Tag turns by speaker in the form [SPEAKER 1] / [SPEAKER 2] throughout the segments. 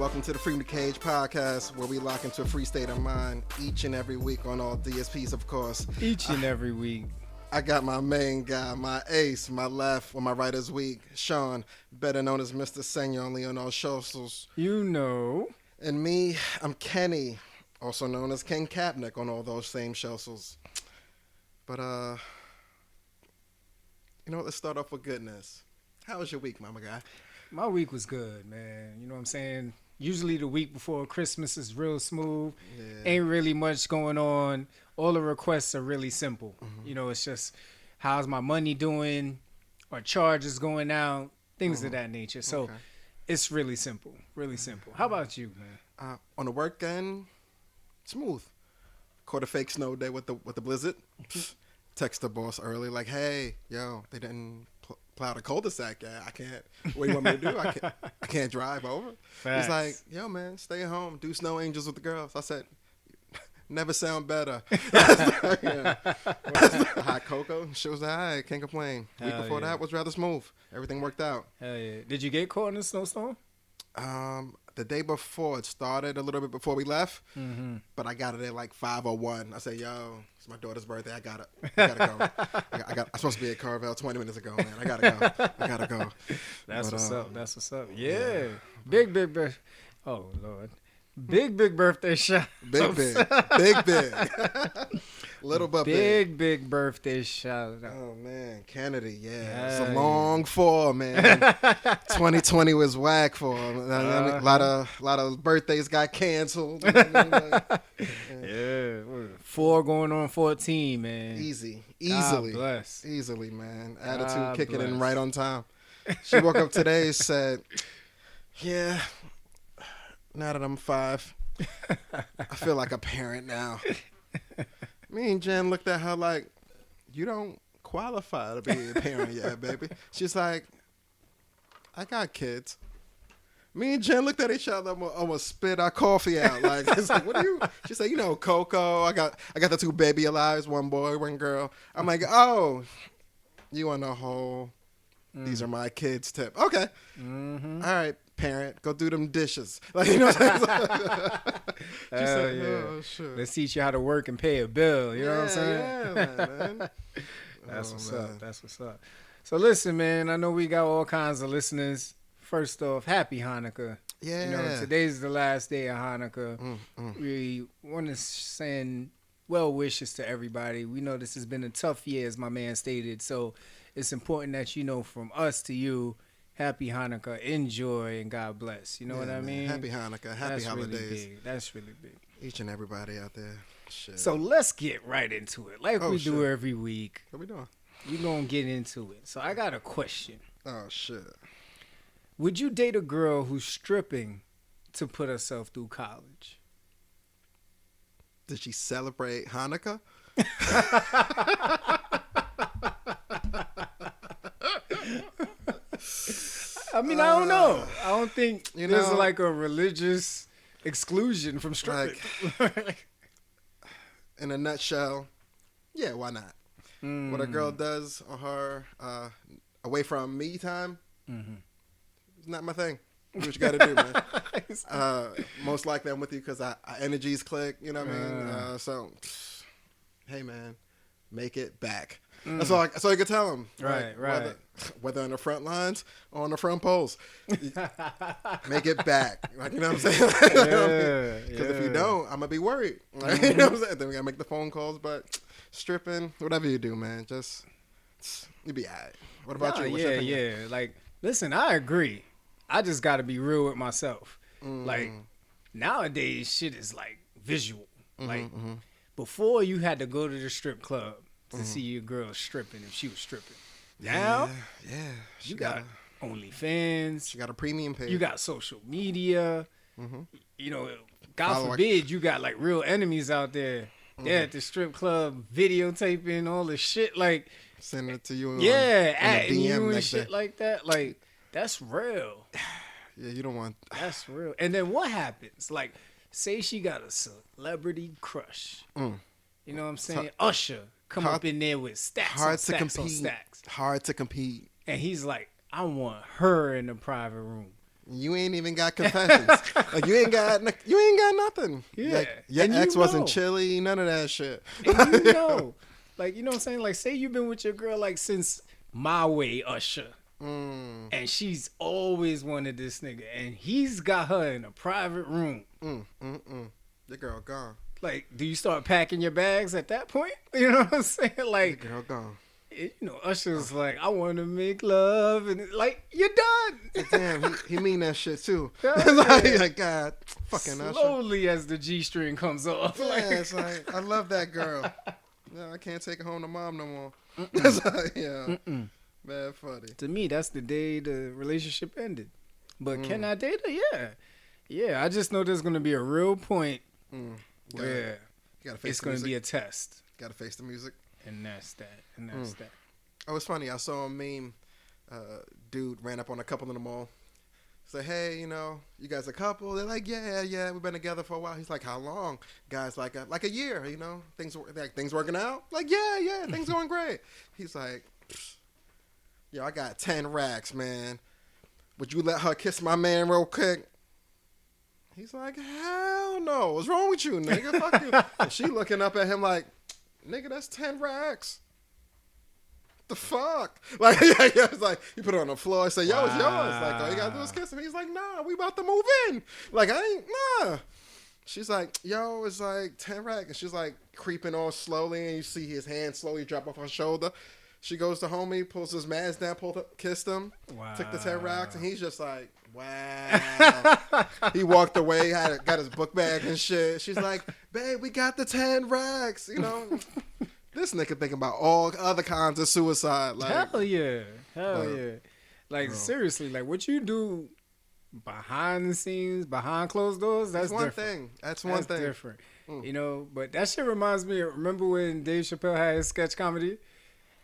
[SPEAKER 1] Welcome to the Freedom the Cage podcast, where we lock into a free state of mind each and every week on all DSPs, of course.
[SPEAKER 2] Each and every week.
[SPEAKER 1] I got my main guy, my ace, my left, or my right is weak, Sean, better known as Mr. SenorLee on all socials.
[SPEAKER 2] You know.
[SPEAKER 1] And me, I'm Kenny, also known as KenKapNik on all those same socials. But, you know what, let's start off with goodness. How was your week, mama guy?
[SPEAKER 2] My week was good, man. You know what I'm saying? Usually the week before Christmas is real smooth. Yeah. Ain't really much going on. All the requests are really simple. Mm-hmm. You know, it's just, how's my money doing? Or charges going out? Things of that nature. So it's really simple. Really simple. How about you, man?
[SPEAKER 1] On the work end, smooth. Caught a fake snow day with the blizzard. Text the boss early like, hey, yo, they didn't plow the cul-de-sac yet. I can't. What do you want me to do? I can't drive over.
[SPEAKER 2] Facts.
[SPEAKER 1] He's like, yo, man, stay at home. Do snow angels with the girls. I said, never sound better. Hot cocoa. She was like, all right, can't complain. Week before that was rather smooth. Everything worked out.
[SPEAKER 2] Hell yeah. Did you get caught in a snowstorm?
[SPEAKER 1] The day before, it started a little bit before we left, but I got it at like 5:01. I said, yo, it's my daughter's birthday. I gotta go. I'm supposed to be at Carvel 20 minutes ago, man. I gotta go.
[SPEAKER 2] That's what's up. That's what's up. Yeah. Big birthday. Oh, Lord. Big birthday shout.
[SPEAKER 1] Big. Little but
[SPEAKER 2] big birthday shout out.
[SPEAKER 1] Oh, man. Kennedy, yeah. It's a long fall, man. 2020 was whack for him. A lot of birthdays got canceled.
[SPEAKER 2] Yeah. 4 going on 14, man.
[SPEAKER 1] Easily.
[SPEAKER 2] God bless.
[SPEAKER 1] Easily, man. Attitude kicking in right on time. She woke up today and said, yeah, now that I'm 5, I feel like a parent now. Me and Jen looked at her like, you don't qualify to be a parent yet, baby. She's like, I got kids. Me and Jen looked at each other, almost spit our coffee out. Like, it's like, what are you? She said, you know, Coco. I got the 2 baby alives, 1 boy, 1 girl. I'm like, oh, you on the whole, these are my kids tip. Okay. Mm-hmm. All right, parent, go do them dishes. Like, you know what I'm saying? She said, oh, sure.
[SPEAKER 2] Let's teach you how to work and pay a bill. You know what I'm saying?
[SPEAKER 1] Yeah, man.
[SPEAKER 2] That's what's up. That's what's up. So listen, man, I know we got all kinds of listeners. First off, happy Hanukkah.
[SPEAKER 1] Yeah.
[SPEAKER 2] You know, today's the last day of Hanukkah. We want to send well wishes to everybody. We know this has been a tough year, as my man stated. So it's important that you know from us to you, happy Hanukkah, enjoy, and God bless. You know what I mean?
[SPEAKER 1] Happy Hanukkah, happy holidays.
[SPEAKER 2] Really big. That's really big.
[SPEAKER 1] Each and everybody out there. Shit.
[SPEAKER 2] So let's get right into it, like we do every week.
[SPEAKER 1] What we doing?
[SPEAKER 2] You're going to get into it. So I got a question.
[SPEAKER 1] Oh, shit.
[SPEAKER 2] Would you date a girl who's stripping to put herself through college?
[SPEAKER 1] Did she celebrate Hanukkah?
[SPEAKER 2] I mean, I don't know. I don't think there's like a religious exclusion from stripping.
[SPEAKER 1] Like, in a nutshell, yeah, why not? What a girl does on her away from me time, it's not my thing. Do what you got to do, man. Most likely I'm with you because our energies click, you know what I mean? So, hey, man, make it back. That's all you can tell them.
[SPEAKER 2] Right.
[SPEAKER 1] Whether on the front lines or on the front poles. Make it back. Like, you know what I'm saying? Because if you don't, I'm going to be worried. Like, you know what I'm saying? Then we got to make the phone calls. But stripping, whatever you do, man, just, you be all right. What about you? What's your opinion?
[SPEAKER 2] Yeah. Like, listen, I agree. I just got to be real with myself. Like, nowadays, shit is, like, visual. Like, before you had to go to the strip club to see your girl stripping if she was stripping. Now, you got OnlyFans.
[SPEAKER 1] She got a premium page.
[SPEAKER 2] You got social media. You know, God forbid you got like real enemies out there. They're at the strip club videotaping all the shit. Like,
[SPEAKER 1] sending it to you.
[SPEAKER 2] Adding you and shit like that. Like, that's real.
[SPEAKER 1] Yeah, you don't want.
[SPEAKER 2] That's real. And then what happens? Like, say she got a celebrity crush. You know what I'm saying? Usher come up in there with stacks on stacks on stacks.
[SPEAKER 1] Hard to compete.
[SPEAKER 2] And he's like, I want her in the private room.
[SPEAKER 1] You ain't even got confessions. Like you ain't got nothing.
[SPEAKER 2] Yeah.
[SPEAKER 1] Like, your ex wasn't chilly, none of that shit.
[SPEAKER 2] And you know, like, you know what I'm saying? Like, say you've been with your girl like since My Way Usher. And she's always wanted this nigga, and he's got her in a private room.
[SPEAKER 1] The girl gone.
[SPEAKER 2] Like, do you start packing your bags at that point? You know what I'm saying? Like,
[SPEAKER 1] the girl gone.
[SPEAKER 2] You know, Usher's like, I want to make love, and like, you're done.
[SPEAKER 1] Damn, he mean that shit too. Like, God, fucking Usher.
[SPEAKER 2] Slowly as the G string comes off.
[SPEAKER 1] Yeah,
[SPEAKER 2] like,
[SPEAKER 1] it's like, I love that girl. No, I can't take her home to mom no more. It's like, yeah, bad funny.
[SPEAKER 2] To me, that's the day the relationship ended. But can I date her? Yeah. I just know there's gonna be a real point where it's gonna be a test.
[SPEAKER 1] Gotta face the music.
[SPEAKER 2] And that's that.
[SPEAKER 1] Oh, it's funny. I saw a meme. Dude ran up on a couple in the mall. Said, hey, you know, you guys a couple? They're like, yeah, we've been together for a while. He's like, how long? Guys, like a year, you know? Things working out? Like, yeah, things going great. He's like, yo, I got 10 racks, man. Would you let her kiss my man real quick? He's like, hell no. What's wrong with you, nigga? Fuck you. And she looking up at him like, nigga, that's 10 racks. The fuck? Like, it's like, you put it on the floor. I say, yo, it's yours. Like, all you gotta do is kiss him. He's like, nah, we about to move in. Like, nah. She's like, yo, it's like 10 racks. And she's like creeping all slowly, and you see his hand slowly drop off her shoulder. She goes to homie, pulls his mask down, kissed him, took the 10 racks, and he's just like, wow. He walked away, got his book bag and shit. She's like, babe, we got the 10 racks, you know. This nigga thinking about all other kinds of suicide. Like,
[SPEAKER 2] hell yeah. Like, seriously, like, what you do behind the scenes, behind closed doors, that's
[SPEAKER 1] one
[SPEAKER 2] different.
[SPEAKER 1] thing. That's one thing.
[SPEAKER 2] Different. You know, but that shit reminds me, remember when Dave Chappelle had his sketch comedy?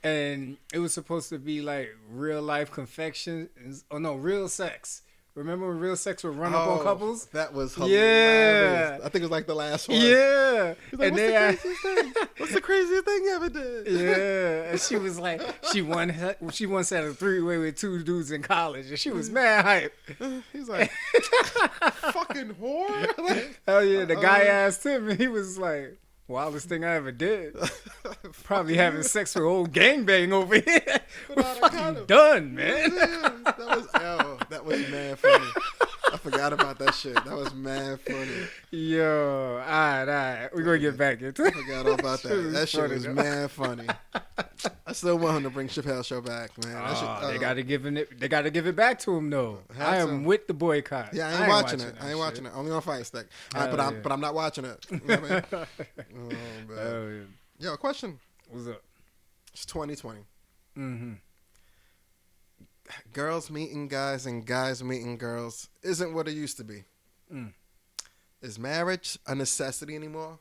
[SPEAKER 2] And it was supposed to be like real life confections. Oh, no, real sex. Remember when real sex would run up on couples?
[SPEAKER 1] That was hilarious.
[SPEAKER 2] Yeah.
[SPEAKER 1] I think it was like the last one.
[SPEAKER 2] Yeah.
[SPEAKER 1] He's like, what's the craziest thing you ever did?
[SPEAKER 2] Yeah. And she was like, she once had a 3-way with 2 dudes in college, and she was mad hype.
[SPEAKER 1] He's like, fucking whore? Like,
[SPEAKER 2] hell yeah. The guy asked him, and he was like, wildest thing I ever did. Probably having sex with old gangbang over here. We're fucking done, man.
[SPEAKER 1] That was mad funny. I forgot about that shit. That was mad funny.
[SPEAKER 2] Yo, all right. We're going to get back into it.
[SPEAKER 1] I forgot all about that. That shit was mad funny. I still want him to bring Chappelle's show back, man.
[SPEAKER 2] They got to give it back to him, though. I am with the boycott.
[SPEAKER 1] Yeah, I ain't watching it. I ain't watching it. Only on Fire Stick. But I'm not watching it. You know what I mean? Oh, man. Yo, question.
[SPEAKER 2] What's up?
[SPEAKER 1] It's 2020. Girls meeting guys and guys meeting girls isn't what it used to be. Is marriage a necessity anymore?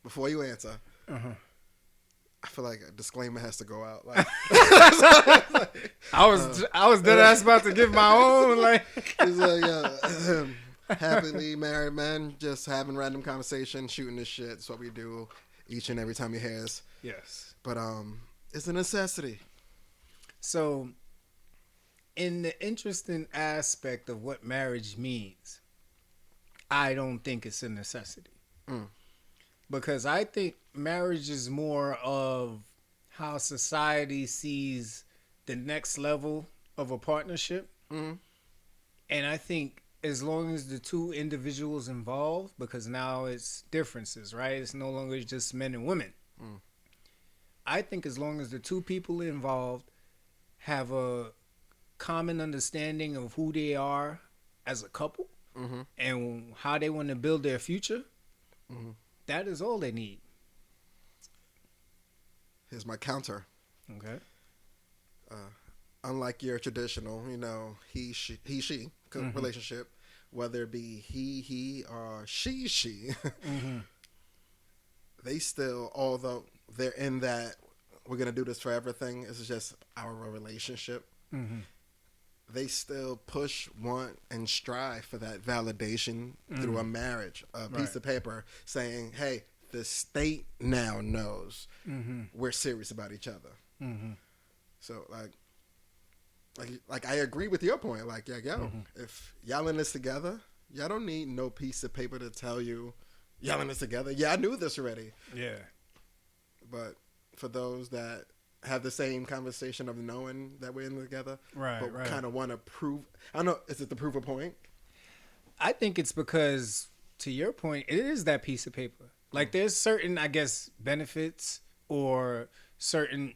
[SPEAKER 1] Before you answer, I feel like a disclaimer has to go out. Like,
[SPEAKER 2] I was dead ass about to give my own. Like,
[SPEAKER 1] it's like, happily married men just having random conversation, shooting this shit. That's what we do each and every time you hear us.
[SPEAKER 2] Yes,
[SPEAKER 1] but it's a necessity.
[SPEAKER 2] So, in the interesting aspect of what marriage means, I don't think it's a necessity. Because I think marriage is more of how society sees the next level of a partnership. And I think as long as the two individuals involved, because now it's differences, right? It's no longer just men and women. I think as long as the two people involved have a common understanding of who they are as a couple and how they want to build their future, that is all they need.
[SPEAKER 1] Here's my counter.
[SPEAKER 2] Okay.
[SPEAKER 1] Unlike your traditional, you know, he, she relationship, whether it be he, or she, they still, although they're in that we're going to do this forever thing, this is just our relationship, they still push, want, and strive for that validation through a marriage, a piece of paper saying, hey, the state now knows we're serious about each other. So, like, like I agree with your point. Like, if y'all in this together, y'all don't need no piece of paper to tell you y'all in this together. Yeah, I knew this already.
[SPEAKER 2] Yeah.
[SPEAKER 1] But for those that have the same conversation of knowing that we're in together, but kind of want to prove, I don't know, is it to prove a point?
[SPEAKER 2] I think it's because, to your point, it is that piece of paper. Like, there's certain, I guess, benefits or certain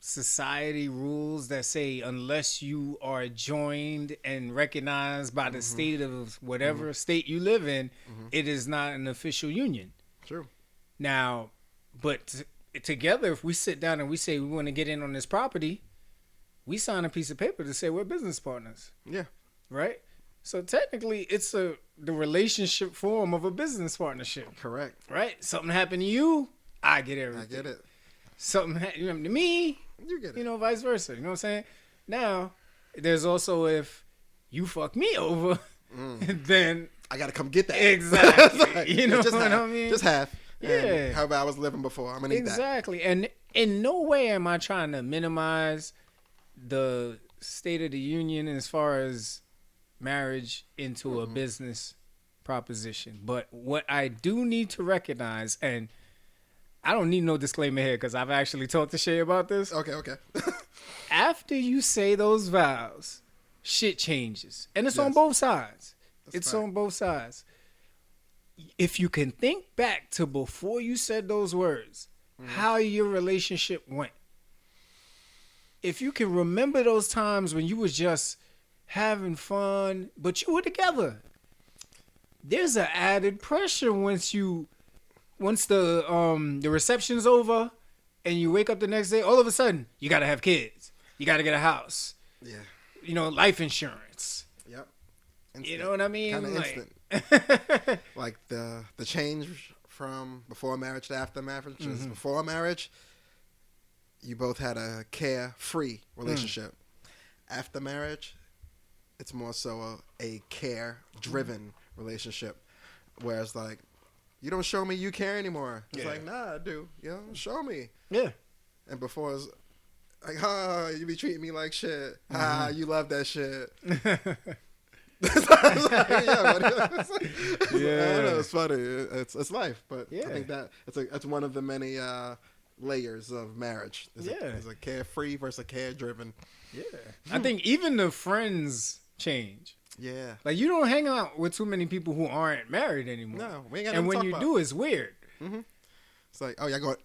[SPEAKER 2] society rules that say unless you are joined and recognized by the state of whatever state you live in, it is not an official union.
[SPEAKER 1] True.
[SPEAKER 2] Now, but together, if we sit down and we say we want to get in on this property, we sign a piece of paper to say we're business partners.
[SPEAKER 1] Yeah.
[SPEAKER 2] Right? So technically, it's the relationship form of a business partnership.
[SPEAKER 1] Correct.
[SPEAKER 2] Right? Something happened to you, I get everything.
[SPEAKER 1] I get it.
[SPEAKER 2] Something happened to me,
[SPEAKER 1] you get it.
[SPEAKER 2] You know, vice versa. You know what I'm saying? Now, there's also if you fuck me over, then
[SPEAKER 1] I got to come get that.
[SPEAKER 2] Exactly.
[SPEAKER 1] Like,
[SPEAKER 2] you know
[SPEAKER 1] just
[SPEAKER 2] what
[SPEAKER 1] half,
[SPEAKER 2] I mean?
[SPEAKER 1] Just half.
[SPEAKER 2] Yeah.
[SPEAKER 1] However I was living before, I'm going to need that.
[SPEAKER 2] Exactly. And in no way am I trying to minimize the state of the union as far as marriage into a business proposition. But what I do need to recognize, and I don't need no disclaimer here because I've actually talked to Shay about this.
[SPEAKER 1] Okay.
[SPEAKER 2] After you say those vows, shit changes. And it's on both sides. It's on both sides. If you can think back to before you said those words, how your relationship went. If you can remember those times when you was just having fun, but you were together. There's an added pressure once the reception's over and you wake up the next day, all of a sudden you gotta have kids. You gotta get a house.
[SPEAKER 1] Yeah.
[SPEAKER 2] You know, life insurance.
[SPEAKER 1] Yep.
[SPEAKER 2] Instant. You know what I mean?
[SPEAKER 1] Kind of instant. Like the change from before marriage to after marriage is before marriage, you both had a carefree relationship. After marriage, it's more so a care-driven relationship. Whereas, like, you don't show me you care anymore. It's like, nah, I do. You know, show me.
[SPEAKER 2] Yeah. And
[SPEAKER 1] before it's like, you be treating me like shit. You love that shit. It's like, I don't know, it's funny. It's life, but I think that it's one of the many layers of marriage. It's a carefree versus a care-driven.
[SPEAKER 2] Yeah. I think even the friends change.
[SPEAKER 1] Yeah.
[SPEAKER 2] Like, you don't hang out with too many people who aren't married anymore.
[SPEAKER 1] No, we ain't got
[SPEAKER 2] and
[SPEAKER 1] nothing to
[SPEAKER 2] when
[SPEAKER 1] talk
[SPEAKER 2] you
[SPEAKER 1] about.
[SPEAKER 2] do, it's weird.
[SPEAKER 1] It's like, oh, y'all going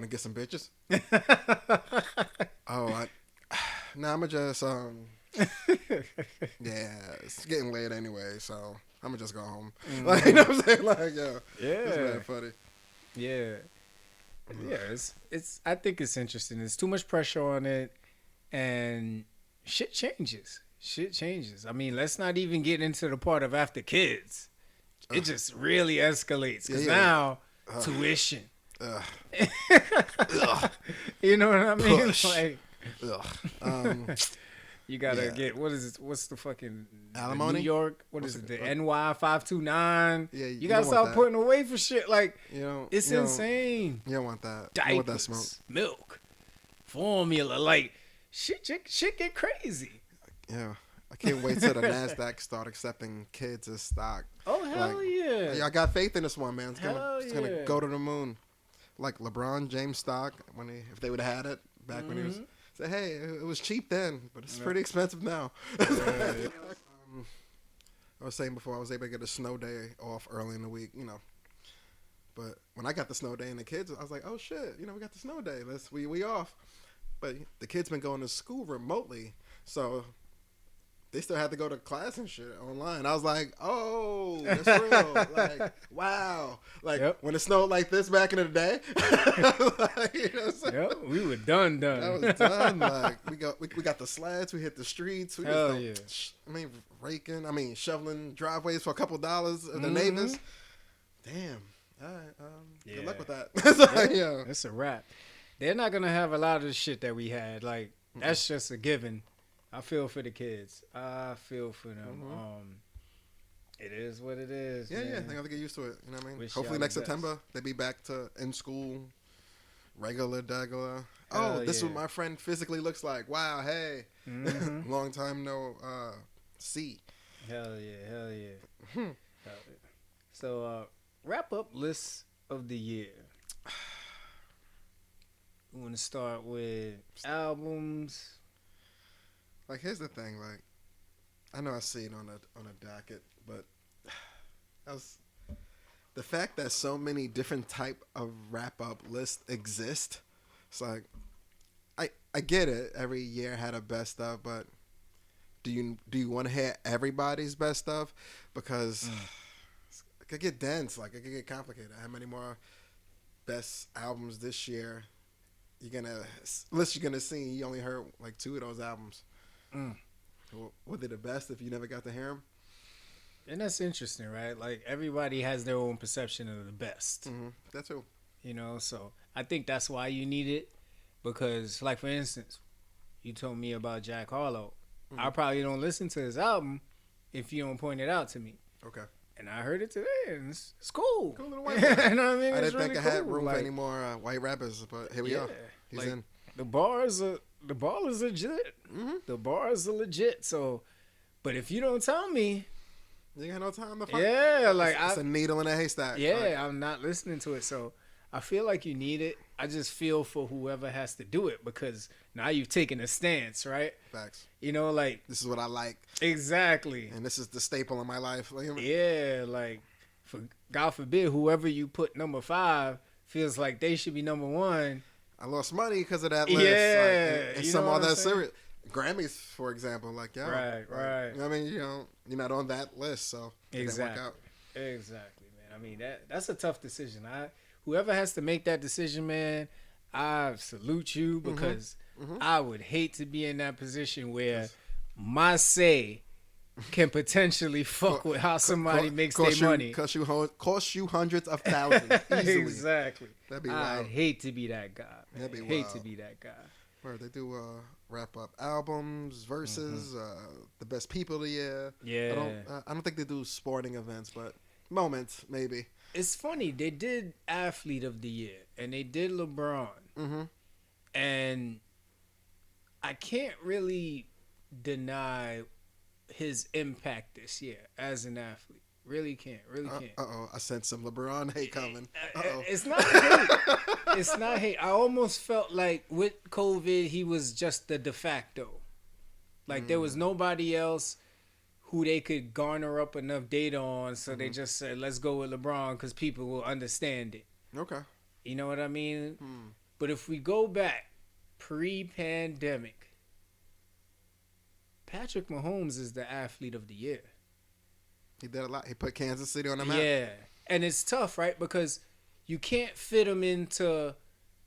[SPEAKER 1] to get some bitches? I'ma just it's getting late anyway, so I'ma just go home. Like, you know what I'm saying? Like, it's very funny.
[SPEAKER 2] Yeah. It's I think it's interesting. There's too much pressure on it, and shit changes. I mean, let's not even get into the part of after kids. It just really escalates because now tuition. You know what I mean?
[SPEAKER 1] Push.
[SPEAKER 2] Like, you gotta get what's the fucking
[SPEAKER 1] alimony?
[SPEAKER 2] New York? What's it? The NY 529.
[SPEAKER 1] Yeah,
[SPEAKER 2] you gotta start putting away for shit. Like, it's insane.
[SPEAKER 1] You don't want that.
[SPEAKER 2] Diapers,
[SPEAKER 1] you don't want that smoke.
[SPEAKER 2] Milk, formula, like shit get crazy.
[SPEAKER 1] Yeah. I can't wait till the NASDAQ start accepting kids as stock.
[SPEAKER 2] Oh, hell yeah.
[SPEAKER 1] I got faith in this one, man. It's
[SPEAKER 2] Hell
[SPEAKER 1] gonna go to the moon. Like LeBron James stock, if they would have had it back when he was, say, hey, it was cheap then, but it's pretty expensive now. I was saying before, I was able to get a snow day off early in the week, But when I got the snow day and the kids, I was like, oh shit, we got the snow day. We off. But the kids been going to school remotely, so they still had to go to class and shit online. I was like, oh, that's real. Like, wow. Like, when it snowed like this back in the day,
[SPEAKER 2] we were done.
[SPEAKER 1] That was done. Like, we got the sleds. We hit the streets. We shoveling driveways for a couple dollars at the neighbors. Damn. All right. Good luck with that.
[SPEAKER 2] It's a wrap. They're not going to have a lot of the shit that we had. Like, that's just a given. I feel for the kids. I feel for them. It is what it is.
[SPEAKER 1] Yeah,
[SPEAKER 2] man.
[SPEAKER 1] They got to get used to it. You know what I mean?
[SPEAKER 2] Wish
[SPEAKER 1] Hopefully
[SPEAKER 2] y'all
[SPEAKER 1] next
[SPEAKER 2] the best.
[SPEAKER 1] September they be back to in school regular Daggler. Oh, this is what my friend physically looks like. Wow, hey.
[SPEAKER 2] Mm-hmm.
[SPEAKER 1] Long time no see.
[SPEAKER 2] Hell yeah. Hell yeah. So, wrap up list of the year. We want to start with albums.
[SPEAKER 1] Like, here's the thing. Like, I know I see it on a docket, but the fact that so many different type of wrap up lists exist. It's like, I get it. Every year had a best of, but do you want to hear everybody's best of? Because it could get dense. Like, it could get complicated. How many more best albums this year you're gonna see? You only heard like 2 of those albums. Were they the best if you never got to hear them?
[SPEAKER 2] And that's interesting, right? Like, everybody has their own perception of the best.
[SPEAKER 1] Mm-hmm. That's true.
[SPEAKER 2] You know, so I think that's why you need it. Because, like, for instance, you told me about Jack Harlow. Mm-hmm. I probably don't listen to his album if you don't point it out to me.
[SPEAKER 1] Okay.
[SPEAKER 2] And I heard it today, and it's cool.
[SPEAKER 1] Cool little white guy.
[SPEAKER 2] You know what I mean?
[SPEAKER 1] I
[SPEAKER 2] it's
[SPEAKER 1] didn't think
[SPEAKER 2] really
[SPEAKER 1] I had
[SPEAKER 2] cool.
[SPEAKER 1] room
[SPEAKER 2] like,
[SPEAKER 1] for any more white rappers, but here we are. He's
[SPEAKER 2] like,
[SPEAKER 1] in.
[SPEAKER 2] The bar is legit.
[SPEAKER 1] Mm-hmm.
[SPEAKER 2] The bar is legit. So, but if you don't tell me,
[SPEAKER 1] you got no time to find.
[SPEAKER 2] Yeah, like
[SPEAKER 1] it's a needle in a haystack.
[SPEAKER 2] Yeah,
[SPEAKER 1] like,
[SPEAKER 2] I'm not listening to it. So I feel like you need it. I just feel for whoever has to do it because now you've taken a stance, right?
[SPEAKER 1] Facts.
[SPEAKER 2] You know, like,
[SPEAKER 1] this is what I like.
[SPEAKER 2] Exactly.
[SPEAKER 1] And this is the staple of my life. Like,
[SPEAKER 2] yeah, like, for God forbid, whoever you put number 5 feels like they should be number 1.
[SPEAKER 1] I lost money because of that list.
[SPEAKER 2] Yeah,
[SPEAKER 1] like, and some other serious Grammys, for example, like, yeah,
[SPEAKER 2] right.
[SPEAKER 1] I mean, you're not on that list, so it didn't work out.
[SPEAKER 2] Exactly, man. I mean, that's a tough decision. Whoever has to make that decision, man, I salute you because I would hate to be in that position where my say can potentially fuck with how somebody makes their money.
[SPEAKER 1] Cost you hundreds of thousands easily.
[SPEAKER 2] Exactly.
[SPEAKER 1] That'd be wild.
[SPEAKER 2] I'd hate to be that guy. Man.
[SPEAKER 1] That'd be
[SPEAKER 2] hate
[SPEAKER 1] wild.
[SPEAKER 2] to be that guy.
[SPEAKER 1] Where they do wrap up albums, verses, the best people of the year.
[SPEAKER 2] Yeah.
[SPEAKER 1] I don't think they do sporting events, but moments maybe.
[SPEAKER 2] It's funny. They did Athlete of the Year, and they did LeBron. Mm-hmm. And I can't really deny his impact this year as an athlete. Really can't.
[SPEAKER 1] I sense some LeBron hate coming.
[SPEAKER 2] It's not hate. It's not hate. I almost felt like with COVID, he was just the de facto. Like, there was nobody else who they could garner up enough data on, so they just said, let's go with LeBron because people will understand it.
[SPEAKER 1] Okay.
[SPEAKER 2] You know what I mean? But if we go back pre-pandemic, Patrick Mahomes is the athlete of the year.
[SPEAKER 1] He did a lot. He put Kansas City on the map.
[SPEAKER 2] Yeah. And it's tough, right? Because you can't fit him into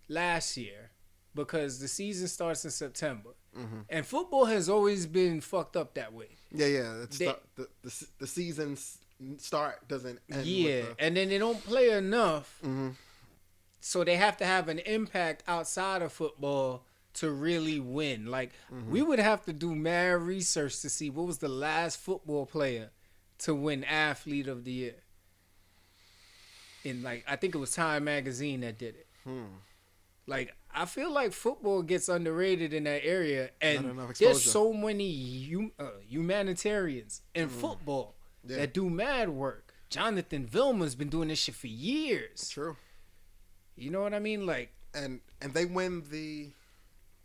[SPEAKER 2] last year because the season starts in September. And football has always been fucked up that way.
[SPEAKER 1] Yeah. The season start doesn't end.
[SPEAKER 2] Yeah, and then they don't play enough. So they have to have an impact outside of football to really win. Like, we would have to do mad research to see what was the last football player to win Athlete of the Year. And, like, I think it was Time Magazine that did it. Like, I feel like football gets underrated in that area, and there's so many humanitarians in football that do mad work. Jonathan Vilma's been doing this shit for years.
[SPEAKER 1] True.
[SPEAKER 2] You know what I mean? Like,
[SPEAKER 1] and they win the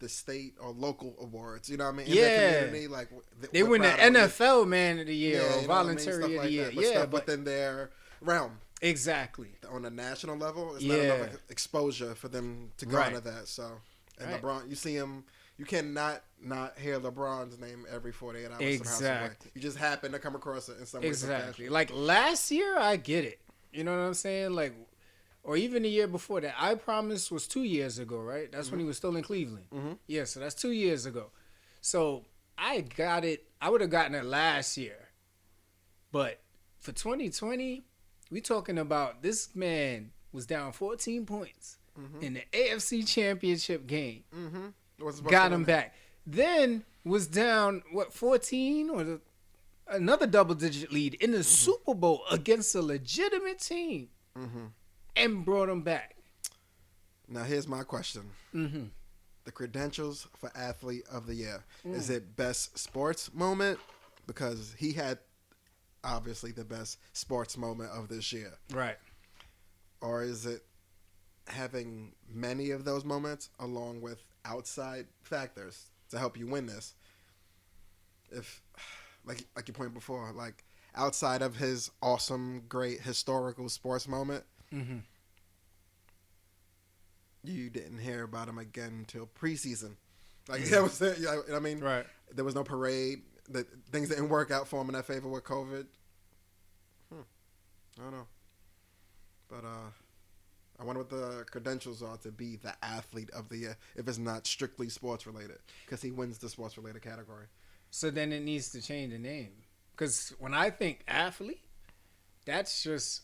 [SPEAKER 1] state or local awards. You know what I mean? In
[SPEAKER 2] their
[SPEAKER 1] community, like
[SPEAKER 2] they win the NFL Man of the Year or Voluntary of the Year.
[SPEAKER 1] But within their realm.
[SPEAKER 2] Exactly.
[SPEAKER 1] On a national level, it's not enough exposure for them to garner that. So, and LeBron, you see him, you cannot not hear LeBron's name every 48 hours.
[SPEAKER 2] Exactly.
[SPEAKER 1] You just happen to come across it in some way.
[SPEAKER 2] Exactly. Like, last year, I get it. You know what I'm saying? Like, or even the year before that. I Promise was 2 years ago, right? That's when he was still in Cleveland. Yeah, so that's 2 years ago. So, I got it. I would have gotten it last year. But for 2020... we talking about this man was down 14 points in the AFC Championship game. Got him back. Then was down, 14 or another double-digit lead in the Super Bowl against a legitimate team and brought him back.
[SPEAKER 1] Now here's my question.
[SPEAKER 2] Mm-hmm.
[SPEAKER 1] The credentials for Athlete of the Year. Is it best sports moment? Because he had obviously the best sports moment of this year.
[SPEAKER 2] Right.
[SPEAKER 1] Or is it having many of those moments along with outside factors to help you win this? If, like you pointed before, like outside of his awesome, great historical sports moment, you didn't hear about him again until preseason. Like that was it. You know what I mean?
[SPEAKER 2] Right.
[SPEAKER 1] There was no parade. Things didn't work out for him in that favor with COVID. I don't know. But I wonder what the credentials are to be the Athlete of the Year if it's not strictly sports related, because he wins the sports related category.
[SPEAKER 2] So then it needs to change the name. Because when I think athlete, that's just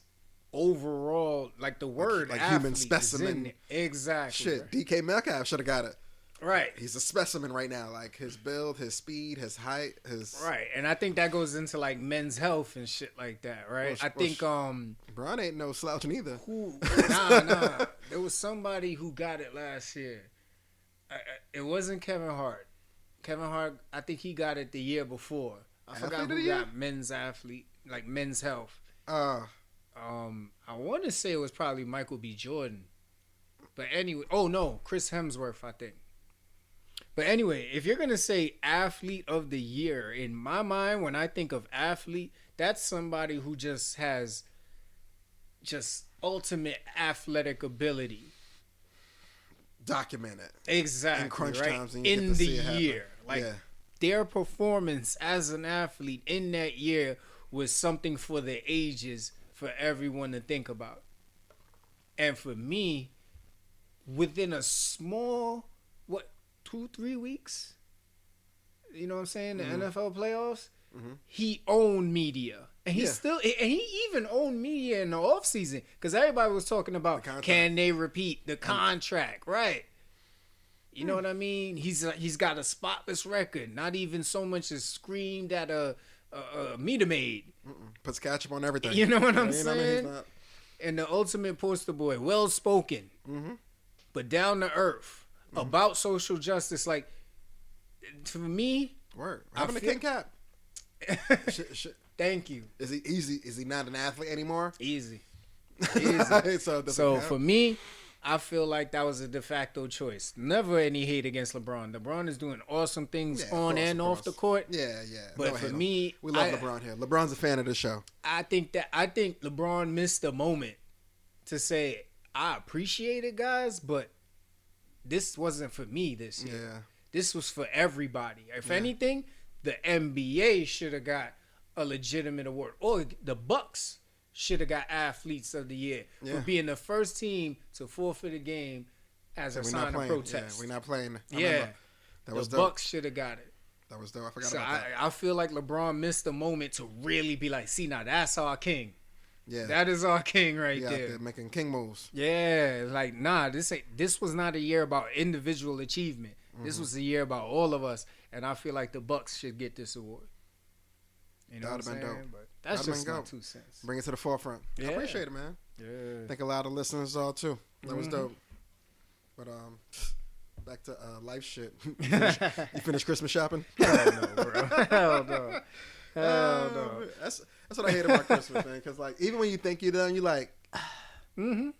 [SPEAKER 2] overall, like the word
[SPEAKER 1] like
[SPEAKER 2] athlete
[SPEAKER 1] human specimen.
[SPEAKER 2] Is in exactly.
[SPEAKER 1] Shit, DK Metcalf should have got it.
[SPEAKER 2] Right.
[SPEAKER 1] He's a specimen right now. Like his build, his speed, his height, his...
[SPEAKER 2] Right. And I think that goes into like men's health and shit like that, right? I think
[SPEAKER 1] Braun ain't no slouching either.
[SPEAKER 2] Nah. There was somebody who got it last year. It wasn't Kevin Hart. Kevin Hart, I think he got it the year before. I forgot who got men's athlete, like men's health. I want to say it was probably Michael B. Jordan. But anyway, Chris Hemsworth, I think. But anyway, if you're going to say Athlete of the Year, in my mind, when I think of athlete, that's somebody who just has just ultimate athletic ability.
[SPEAKER 1] Document it.
[SPEAKER 2] Exactly.
[SPEAKER 1] In crunch
[SPEAKER 2] right?
[SPEAKER 1] times. And
[SPEAKER 2] in the year. Like their performance as an athlete in that year was something for the ages for everyone to think about. And for me, within a small, 2-3 weeks, you know what I'm saying, the NFL playoffs, he owned media. And he he even owned media in the offseason, because everybody was talking about, can they repeat the contract, right? You know what I mean? He's got a spotless record. Not even so much as screamed at a meter maid.
[SPEAKER 1] Puts ketchup on everything.
[SPEAKER 2] You know what I'm saying? And the ultimate poster boy, well spoken, but down to earth about social justice. Like, for me,
[SPEAKER 1] having a King Cap.
[SPEAKER 2] Thank you.
[SPEAKER 1] Is he easy? Is he not an athlete anymore?
[SPEAKER 2] Easy.
[SPEAKER 1] So
[SPEAKER 2] for me, I feel like that was a de facto choice. Never any hate against LeBron. LeBron is doing awesome things on and off the court.
[SPEAKER 1] Yeah.
[SPEAKER 2] But for me,
[SPEAKER 1] we love LeBron here. LeBron's a fan of the show.
[SPEAKER 2] I think LeBron missed the moment to say, I appreciate it, guys, but this wasn't for me this year.
[SPEAKER 1] Yeah.
[SPEAKER 2] This was for everybody. If anything, the NBA should have got a legitimate award. Or the Bucks should have got Athletes of the Year for being the first team to forfeit a game as a sign of protest.
[SPEAKER 1] Yeah, we're not playing.
[SPEAKER 2] That was the Bucks should have got it.
[SPEAKER 1] That was dope. I forgot about that.
[SPEAKER 2] I feel like LeBron missed the moment to really be like, see, now that's our king.
[SPEAKER 1] Yeah,
[SPEAKER 2] that is our king right there.
[SPEAKER 1] They're making king moves.
[SPEAKER 2] Yeah, like this was not a year about individual achievement. This was a year about all of us, and I feel like the Bucks should get this award. You know what I'm saying? Dope. But that's just my 2 cents.
[SPEAKER 1] Bring it to the forefront.
[SPEAKER 2] Yeah.
[SPEAKER 1] I appreciate it, man.
[SPEAKER 2] Yeah,
[SPEAKER 1] I think a lot of listeners are too. That was dope. But back to life shit. You finished Christmas shopping?
[SPEAKER 2] Hell no, bro. Hell no. Hell no.
[SPEAKER 1] That's what I hate about Christmas, man. Because like even when you think you're done, you're like, they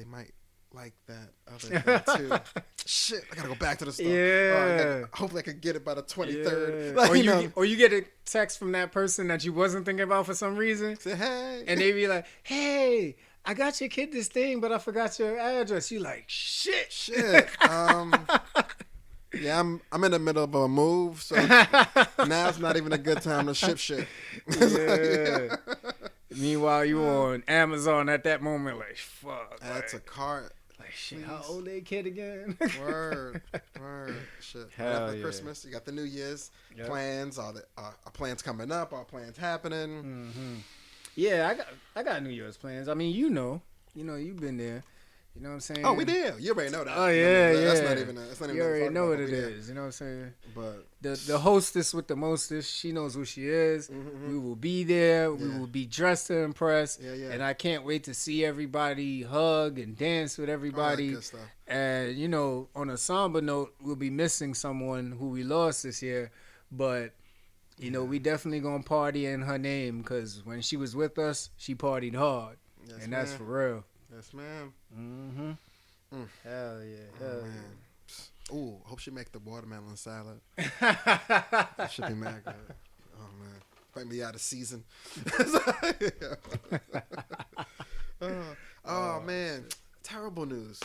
[SPEAKER 1] might like that other thing too. Shit, I gotta go back to the store.
[SPEAKER 2] Yeah.
[SPEAKER 1] Hopefully I could get it by the 23rd.
[SPEAKER 2] Yeah. Like, or you get a text from that person that you wasn't thinking about for some reason.
[SPEAKER 1] Say hey.
[SPEAKER 2] And they be like, hey, I got your kid this thing, but I forgot your address. You like, shit.
[SPEAKER 1] Yeah, I'm in the middle of a move, so now it's not even a good time to ship shit.
[SPEAKER 2] Yeah. Meanwhile, you on Amazon at that moment, like, fuck.
[SPEAKER 1] That's a cart.
[SPEAKER 2] Like, shit, how old that kid again?
[SPEAKER 1] Word. Shit.
[SPEAKER 2] Hell
[SPEAKER 1] after Christmas, you got the New Year's plans. Are plans coming up? Are plans happening?
[SPEAKER 2] Yeah, I got New Year's plans. I mean, you know, you've been there. You know what I'm saying?
[SPEAKER 1] Oh, we did. You already know that.
[SPEAKER 2] Oh yeah,
[SPEAKER 1] That's
[SPEAKER 2] yeah.
[SPEAKER 1] not even. That's not even.
[SPEAKER 2] You already know what it
[SPEAKER 1] is.
[SPEAKER 2] is. You know what I'm saying?
[SPEAKER 1] But
[SPEAKER 2] the hostess with the mostest, she knows who she is.
[SPEAKER 1] Mm-hmm.
[SPEAKER 2] We will be there.
[SPEAKER 1] Yeah.
[SPEAKER 2] We will be dressed to impress.
[SPEAKER 1] Yeah, yeah.
[SPEAKER 2] And I can't wait to see everybody hug and dance with everybody.
[SPEAKER 1] All that good stuff.
[SPEAKER 2] And you know, on a somber note, we'll be missing someone who we lost this year, but. You know, we definitely gonna party in her name because when she was with us, she partied hard,
[SPEAKER 1] Yes,
[SPEAKER 2] and that's for real.
[SPEAKER 1] Yes, ma'am.
[SPEAKER 2] Mm-hmm. Hell yeah, hell
[SPEAKER 1] yeah. Ooh, hope she make the watermelon salad. That should be mad good. Oh man, might be out of season. Oh man, terrible news.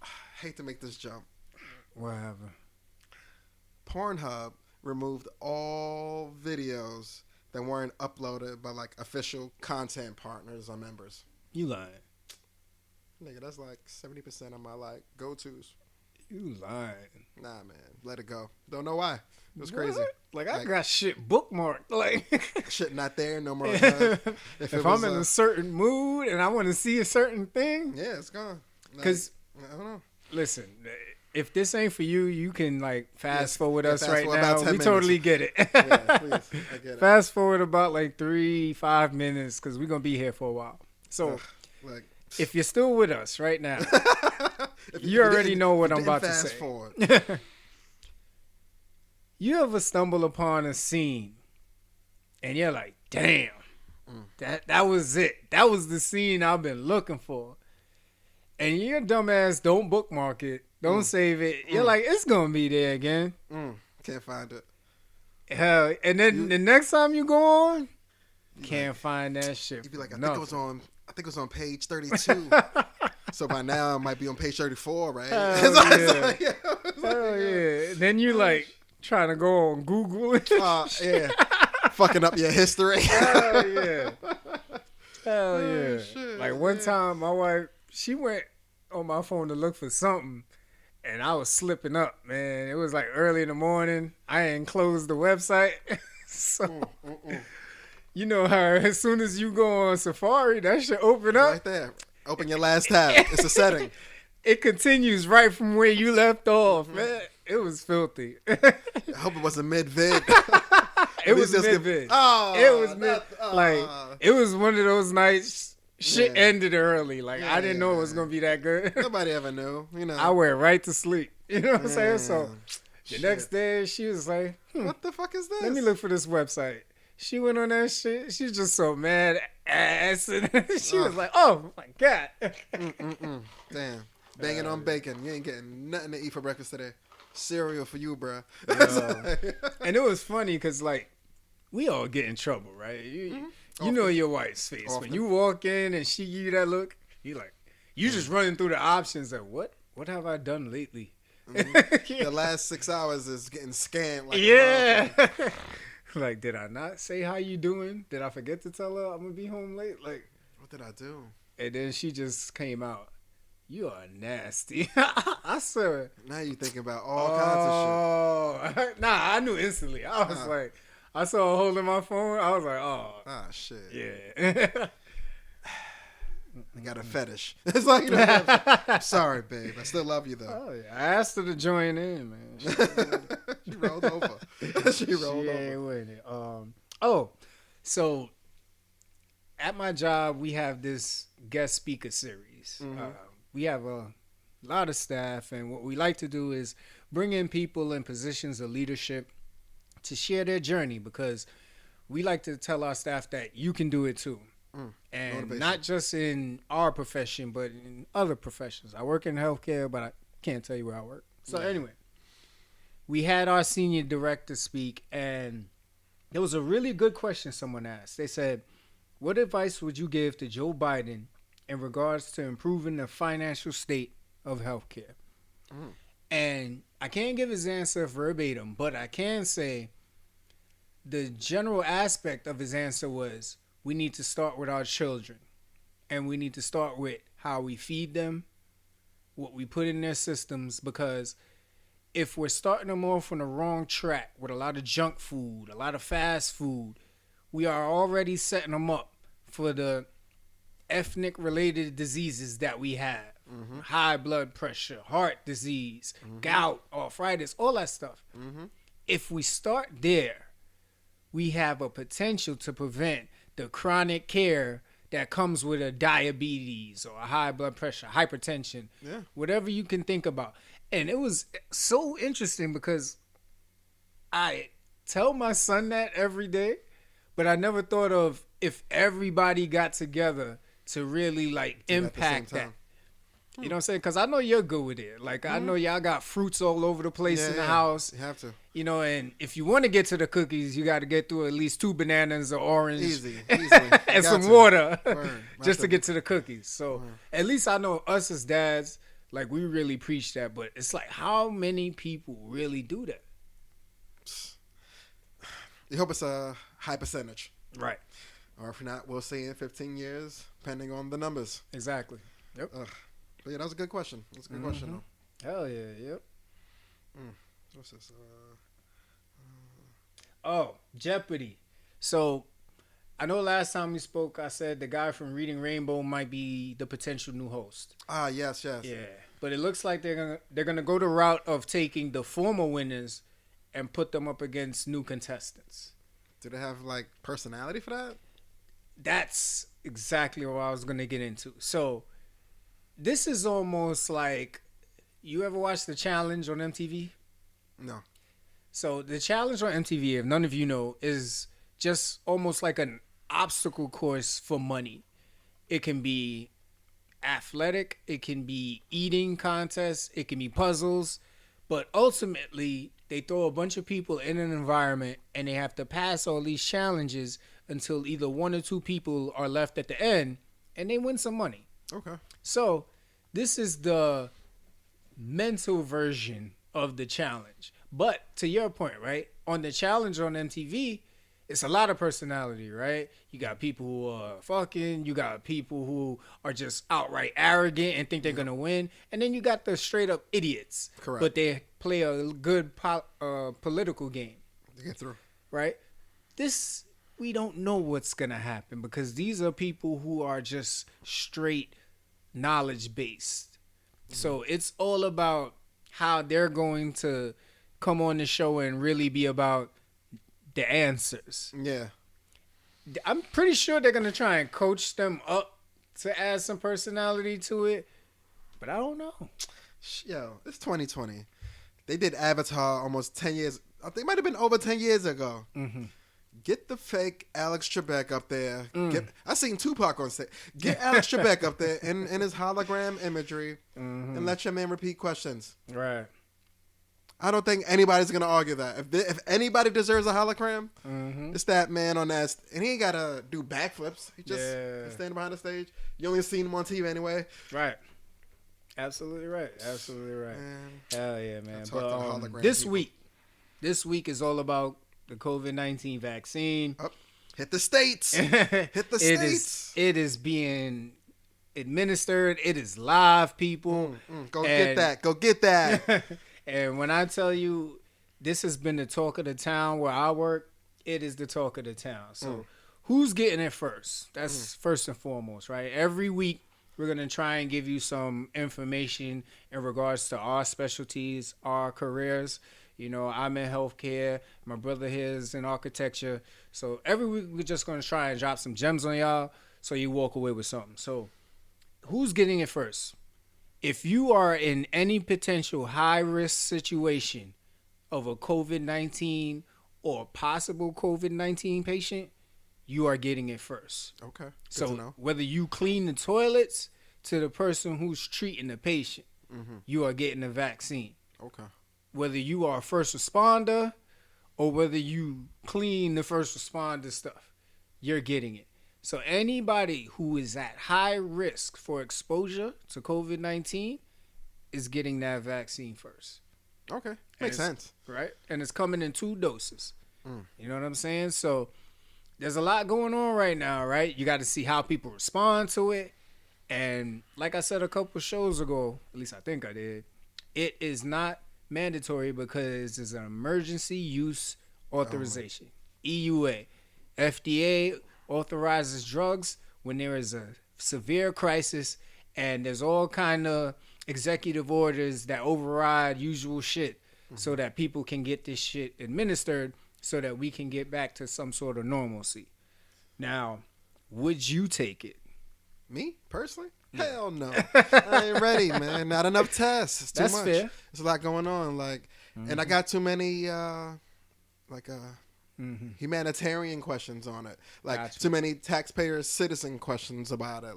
[SPEAKER 1] I hate to make this jump.
[SPEAKER 2] What happened?
[SPEAKER 1] Pornhub removed all videos that weren't uploaded by like official content partners or members.
[SPEAKER 2] You lying?
[SPEAKER 1] Nigga, that's like 70% of my like go-tos.
[SPEAKER 2] You lying?
[SPEAKER 1] Nah, man, let it go. Don't know why. It was crazy.
[SPEAKER 2] Like I got shit bookmarked. Like
[SPEAKER 1] shit not there no more.
[SPEAKER 2] If I'm in a certain mood and I want to see a certain thing,
[SPEAKER 1] yeah, it's gone.
[SPEAKER 2] Because
[SPEAKER 1] I don't know.
[SPEAKER 2] Listen. If this ain't for you, you can like fast forward us right
[SPEAKER 1] forward
[SPEAKER 2] now. We
[SPEAKER 1] minutes.
[SPEAKER 2] totally get it.
[SPEAKER 1] Yeah, please. I get it.
[SPEAKER 2] Fast forward about like 3-5 minutes because we're going to be here for a while. So if you're still with us right now, you already know what I'm about to say.
[SPEAKER 1] Forward.
[SPEAKER 2] You ever stumble upon a scene and you're like, damn, that was it. That was the scene I've been looking for. And your dumbass don't bookmark it. Don't save it. You're like, it's going to be there again.
[SPEAKER 1] Can't find it.
[SPEAKER 2] Hell, and then the next time you go on, can't find that shit.
[SPEAKER 1] You'd be like, I think it was on page 32. So by now, it might be on page 34, right?
[SPEAKER 2] Hell yeah. Hell yeah. Then you like trying to go on Google.
[SPEAKER 1] Yeah. Fucking up your history.
[SPEAKER 2] Hell yeah. Hell yeah.
[SPEAKER 1] Shit,
[SPEAKER 2] like one time, my wife, she went on my phone to look for something. And I was slipping up, man. It was like early in the morning. I ain't closed the website. So, you know how as soon as you go on Safari, that should open up.
[SPEAKER 1] Right there. Open your last tab. It's a setting.
[SPEAKER 2] It continues right from where you left off, man. It was filthy.
[SPEAKER 1] I hope it wasn't mid-vid.
[SPEAKER 2] It was mid-vid. It was mid. Like, it was one of those nights. Shit ended early. Like, I didn't know it was going to be that good.
[SPEAKER 1] Nobody ever knew. You know.
[SPEAKER 2] I went right to sleep. You know what I'm saying? So, the next day, she was like,
[SPEAKER 1] what the fuck is this?
[SPEAKER 2] Let me look for this website. She went on that shit. She's just so mad ass. And she was like, oh, my God.
[SPEAKER 1] Damn. Banging on bacon. You ain't getting nothing to eat for breakfast today. Cereal for you, bro.
[SPEAKER 2] And it was funny because, like, we all get in trouble, right? You know your wife's face. Often. When you walk in and she give you that look, you like, you just running through the options like, what have I done lately?
[SPEAKER 1] The last 6 hours is getting scanned. Like
[SPEAKER 2] like, did I not say how you doing? Did I forget to tell her I'm going to be home late? Like,
[SPEAKER 1] what did I do?
[SPEAKER 2] And then she just came out. You are nasty. I swear.
[SPEAKER 1] Now you thinking about all kinds of
[SPEAKER 2] shit. Nah, I knew instantly. I was like, I saw her holding my phone. I was like, oh.
[SPEAKER 1] Ah, shit.
[SPEAKER 2] Yeah.
[SPEAKER 1] I got a fetish. It's like, you know, I'm sorry, babe. I still love you, though.
[SPEAKER 2] Oh, yeah. I asked her to join in, man.
[SPEAKER 1] She rolled over. She rolled over.
[SPEAKER 2] Ain't with it. So at my job, we have this guest speaker series. We have a lot of staff, and what we like to do is bring in people in positions of leadership to share their journey, because we like to tell our staff that you can do it too. And motivation. Not just in our profession, but in other professions. I work in healthcare, but I can't tell you where I work. So anyway, we had our senior director speak, and there was a really good question someone asked. They said, what advice would you give to Joe Biden in regards to improving the financial state of healthcare? And I can't give his answer verbatim, but I can say the general aspect of his answer was, we need to start with our children, and we need to start with how we feed them, what we put in their systems, because if we're starting them off on the wrong track with a lot of junk food, a lot of fast food, we are already setting them up for the ethnic related diseases that we have. High blood pressure, heart disease, gout, arthritis, all that stuff. If we start there, we have a potential to prevent the chronic care that comes with a diabetes or a high blood pressure, hypertension, whatever you can think about. And it was so interesting because I tell my son that every day, but I never thought of if everybody got together to really like impact that. You know what I'm saying? Because I know you're good with it. Like, I know y'all got fruits all over the place in the house.
[SPEAKER 1] You have to.
[SPEAKER 2] You know, and if you want to get to the cookies, you got to get through at least 2 bananas or orange.
[SPEAKER 1] Easy.
[SPEAKER 2] And some water just to get to the cookies. So at least I know us as dads, like, we really preach that. But it's like, how many people really do that?
[SPEAKER 1] You hope it's a high percentage.
[SPEAKER 2] Right.
[SPEAKER 1] Or if not, we'll see in 15 years, depending on the numbers.
[SPEAKER 2] Exactly. Yep.
[SPEAKER 1] But yeah, that was a good question. That's a good question, though.
[SPEAKER 2] Hell yeah, yep.
[SPEAKER 1] What's this?
[SPEAKER 2] Jeopardy. So, I know last time we spoke, I said the guy from Reading Rainbow might be the potential new host.
[SPEAKER 1] Yes.
[SPEAKER 2] Yeah, but it looks like they're gonna go the route of taking the former winners and put them up against new contestants.
[SPEAKER 1] Do they have like personality for that?
[SPEAKER 2] That's exactly what I was gonna get into. So, this is almost like, you ever watch The Challenge on MTV?
[SPEAKER 1] No.
[SPEAKER 2] So The Challenge on MTV, if none of you know, is just almost like an obstacle course for money. It can be athletic, it can be eating contests, it can be puzzles, but ultimately they throw a bunch of people in an environment and they have to pass all these challenges until either 1 or 2 people are left at the end and they win some money.
[SPEAKER 1] Okay.
[SPEAKER 2] So this is the mental version of the challenge. But to your point, right? On the challenge on MTV, it's a lot of personality, right? You got people who are fucking, you got people who are just outright arrogant and think they're going to win. And then you got the straight up idiots.
[SPEAKER 1] Correct.
[SPEAKER 2] But they play a good political game.
[SPEAKER 1] To get through.
[SPEAKER 2] Right? This, we don't know what's going to happen because these are people who are just straight knowledge based. So it's all about how they're going to come on the show and really be about the answers.
[SPEAKER 1] Yeah.
[SPEAKER 2] I'm pretty sure they're going to try and coach them up to add some personality to it, but I don't know.
[SPEAKER 1] Yo, it's 2020. They did Avatar almost 10 years. I think it might have been over 10 years ago. Get the fake Alex Trebek up there. I seen Tupac on stage. Get Alex Trebek up there in his hologram imagery and let your man repeat questions.
[SPEAKER 2] Right.
[SPEAKER 1] I don't think anybody's going to argue that. If anybody deserves a hologram, it's that man on that. And he ain't got to do backflips. He just standing behind the stage. You only seen him on TV anyway.
[SPEAKER 2] Right. Absolutely right. Absolutely right.
[SPEAKER 1] Man.
[SPEAKER 2] Hell yeah, man. But
[SPEAKER 1] this
[SPEAKER 2] week is all about the COVID-19 vaccine.
[SPEAKER 1] Hit the states. Hit the states.
[SPEAKER 2] It is being administered. It is live, people.
[SPEAKER 1] Get that. Go get that.
[SPEAKER 2] And when I tell you, this has been the talk of the town where I work, it is the talk of the town. So who's getting it first? That's first and foremost, right? Every week, we're going to try and give you some information in regards to our specialties, our careers. You know, I'm in healthcare. My brother here is in architecture. So every week, we're just going to try and drop some gems on y'all so you walk away with something. So who's getting it first? If you are in any potential high-risk situation of a COVID-19 or possible COVID-19 patient, you are getting it first.
[SPEAKER 1] Okay. Good
[SPEAKER 2] so whether you clean the toilets to the person who's treating the patient, you are getting the vaccine.
[SPEAKER 1] Okay.
[SPEAKER 2] Whether you are a first responder or whether you clean the first responder stuff, you're getting it. So anybody who is at high risk for exposure to COVID-19 is getting that vaccine first.
[SPEAKER 1] Okay. Makes sense.
[SPEAKER 2] Right? And it's coming in 2 doses. You know what I'm saying? So there's a lot going on right now, right? You got to see how people respond to it. And like I said a couple shows ago, at least I think I did, it is not mandatory because it's an emergency use authorization. EUA. FDA authorizes drugs when there is a severe crisis, and there's all kind of executive orders that override usual shit so that people can get this shit administered so that we can get back to some sort of normalcy. Now, would you take it?
[SPEAKER 1] Me, personally? Hell no. I ain't ready, man. Not enough tests. It's too much. Fair. There's a lot going on. And I got too many, humanitarian questions on it. Too many taxpayer citizen questions about it.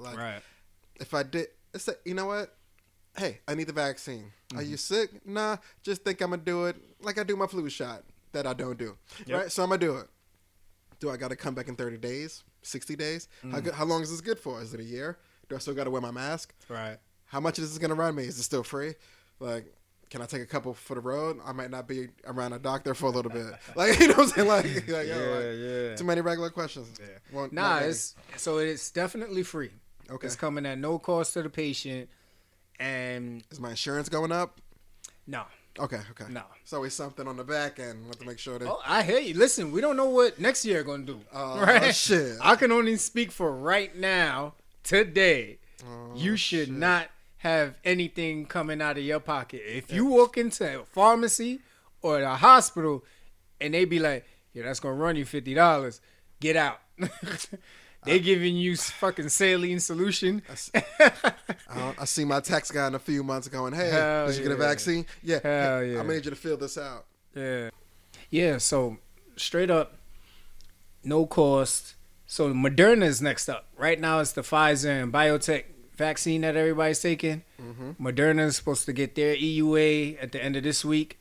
[SPEAKER 1] If I did, you know what? Hey, I need the vaccine. Are you sick? Nah, just think I'm going to do it like I do my flu shot that I don't do. Yep. Right? So I'm going to do it. Do I got to come back in 30 days? 60 days? How long is this good for? Is it a year? Do I still got to wear my mask?
[SPEAKER 2] Right.
[SPEAKER 1] How much is this going to run me? Is it still free? Can I take a couple for the road? I might not be around a doctor for a little bit. You know what I'm saying? Too many regular questions.
[SPEAKER 2] Yeah. It's definitely free. Okay. It's coming at no cost to the patient. And
[SPEAKER 1] is my insurance going up?
[SPEAKER 2] No.
[SPEAKER 1] Okay.
[SPEAKER 2] No.
[SPEAKER 1] It's always something on the back end. Want to make sure that.
[SPEAKER 2] Oh, I hear you. Listen, we don't know what next year going to do. Right? Oh, shit. I can only speak for right now, today. You should not have anything coming out of your pocket. If you walk into a pharmacy or a hospital and they be like, yeah, that's going to run you $50, get out. They giving you fucking saline solution.
[SPEAKER 1] I see my tax guy in a few months going, hey, did you get a vaccine? Yeah.
[SPEAKER 2] Hell yeah.
[SPEAKER 1] I made you to fill this out.
[SPEAKER 2] Yeah. Yeah, so straight up, no cost. So Moderna is next up. Right now it's the Pfizer and biotech vaccine that everybody's taking. Mm-hmm. Moderna is supposed to get their EUA at the end of this week.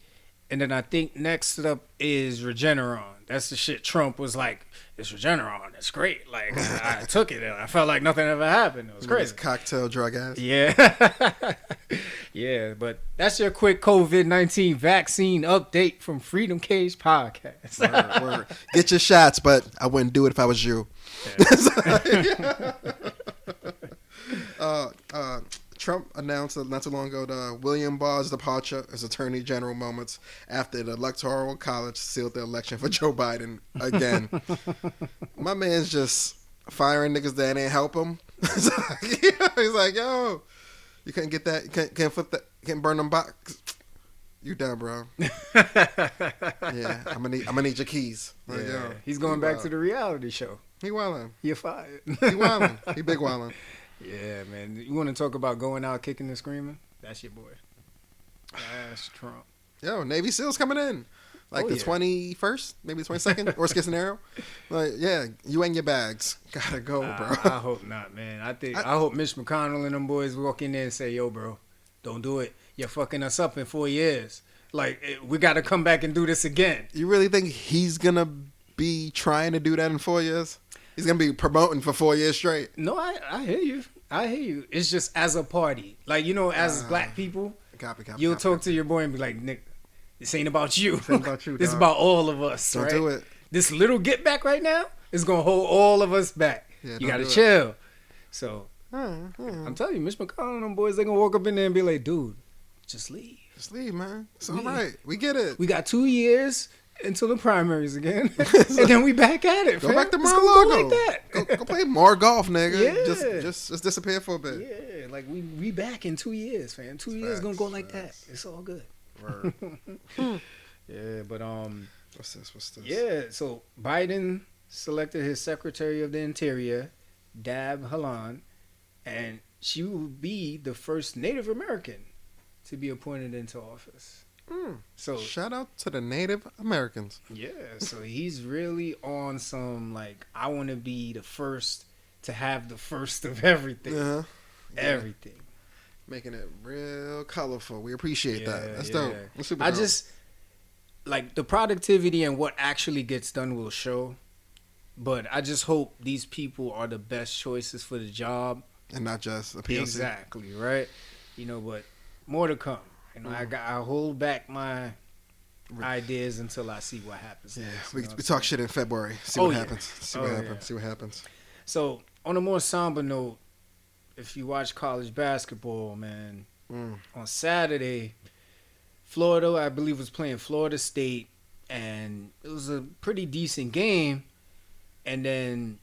[SPEAKER 2] And then I think next up is Regeneron. That's the shit Trump was like, it's Regeneron. It's great. I took it and I felt like nothing ever happened. It was crazy.
[SPEAKER 1] Cocktail drug ass.
[SPEAKER 2] Yeah. Yeah, but that's your quick COVID-19 vaccine update from Freedom Cage Podcast.
[SPEAKER 1] Word. Get your shots, but I wouldn't do it if I was you. Yeah. Trump announced not too long ago the William Barr's departure as Attorney General moments after the Electoral College sealed the election for Joe Biden again. My man's just firing niggas that ain't help him. He's like, yo, you couldn't get that, you can't flip that, you can't burn them box. You done, bro. Yeah, I'm gonna need your keys.
[SPEAKER 2] Yeah. He's going back to the reality show.
[SPEAKER 1] He wildin'.
[SPEAKER 2] You're fired.
[SPEAKER 1] He wildin'. He big wildin'.
[SPEAKER 2] Yeah, man. You want to talk about going out kicking and screaming? That's your boy. That's Trump.
[SPEAKER 1] Yo, Navy SEALs coming in. The 21st, maybe the 22nd, worst case scenario. You and your bags. Gotta go, bro.
[SPEAKER 2] I hope not, man. I hope Mitch McConnell and them boys walk in there and say, yo, bro, don't do it. You're fucking us up in 4 years. We got to come back and do this again.
[SPEAKER 1] You really think he's going to be trying to do that in 4 years? He's going to be promoting for 4 years straight.
[SPEAKER 2] No, I hear you. It's just as a party. As black people, you'll talk to your boy and be like, Nick, this ain't about you. This ain't about you, this is about all of us. Don't do it. This little get back right now is going to hold all of us back. Yeah, you got to chill. So, I'm telling you, Mitch McConnell and them boys, they going to walk up in there and be like, dude, just leave.
[SPEAKER 1] Just leave, man. It's all right. We get it.
[SPEAKER 2] We got 2 years until the primaries again, and then we back at it.
[SPEAKER 1] Go back to Mar-a-Lago. Like that. Go play more golf, nigga. Yeah. Just disappear for a bit.
[SPEAKER 2] Yeah, we back in 2 years, fam. 2 years gonna go like that. It's all good. Word. Yeah, but
[SPEAKER 1] what's this?
[SPEAKER 2] Yeah, so Biden selected his Secretary of the Interior, Dab Halan, and she will be the first Native American to be appointed into office. So
[SPEAKER 1] shout out to the Native Americans.
[SPEAKER 2] Yeah, so he's really on some I want to be the first to have the first of everything. Yeah. Everything.
[SPEAKER 1] Making it real colorful. We appreciate that. That's dope. That's super
[SPEAKER 2] dope.
[SPEAKER 1] I
[SPEAKER 2] just the productivity and what actually gets done will show. But I just hope these people are the best choices for the job.
[SPEAKER 1] And not just a PLC.
[SPEAKER 2] Exactly, right? But more to come. I hold back my ideas until I see what happens.
[SPEAKER 1] Yeah, we talk shit in February. See what happens. See what happens.
[SPEAKER 2] So, on a more somber note, if you watch college basketball, man, on Saturday, Florida, I believe, was playing Florida State, and it was a pretty decent game. And then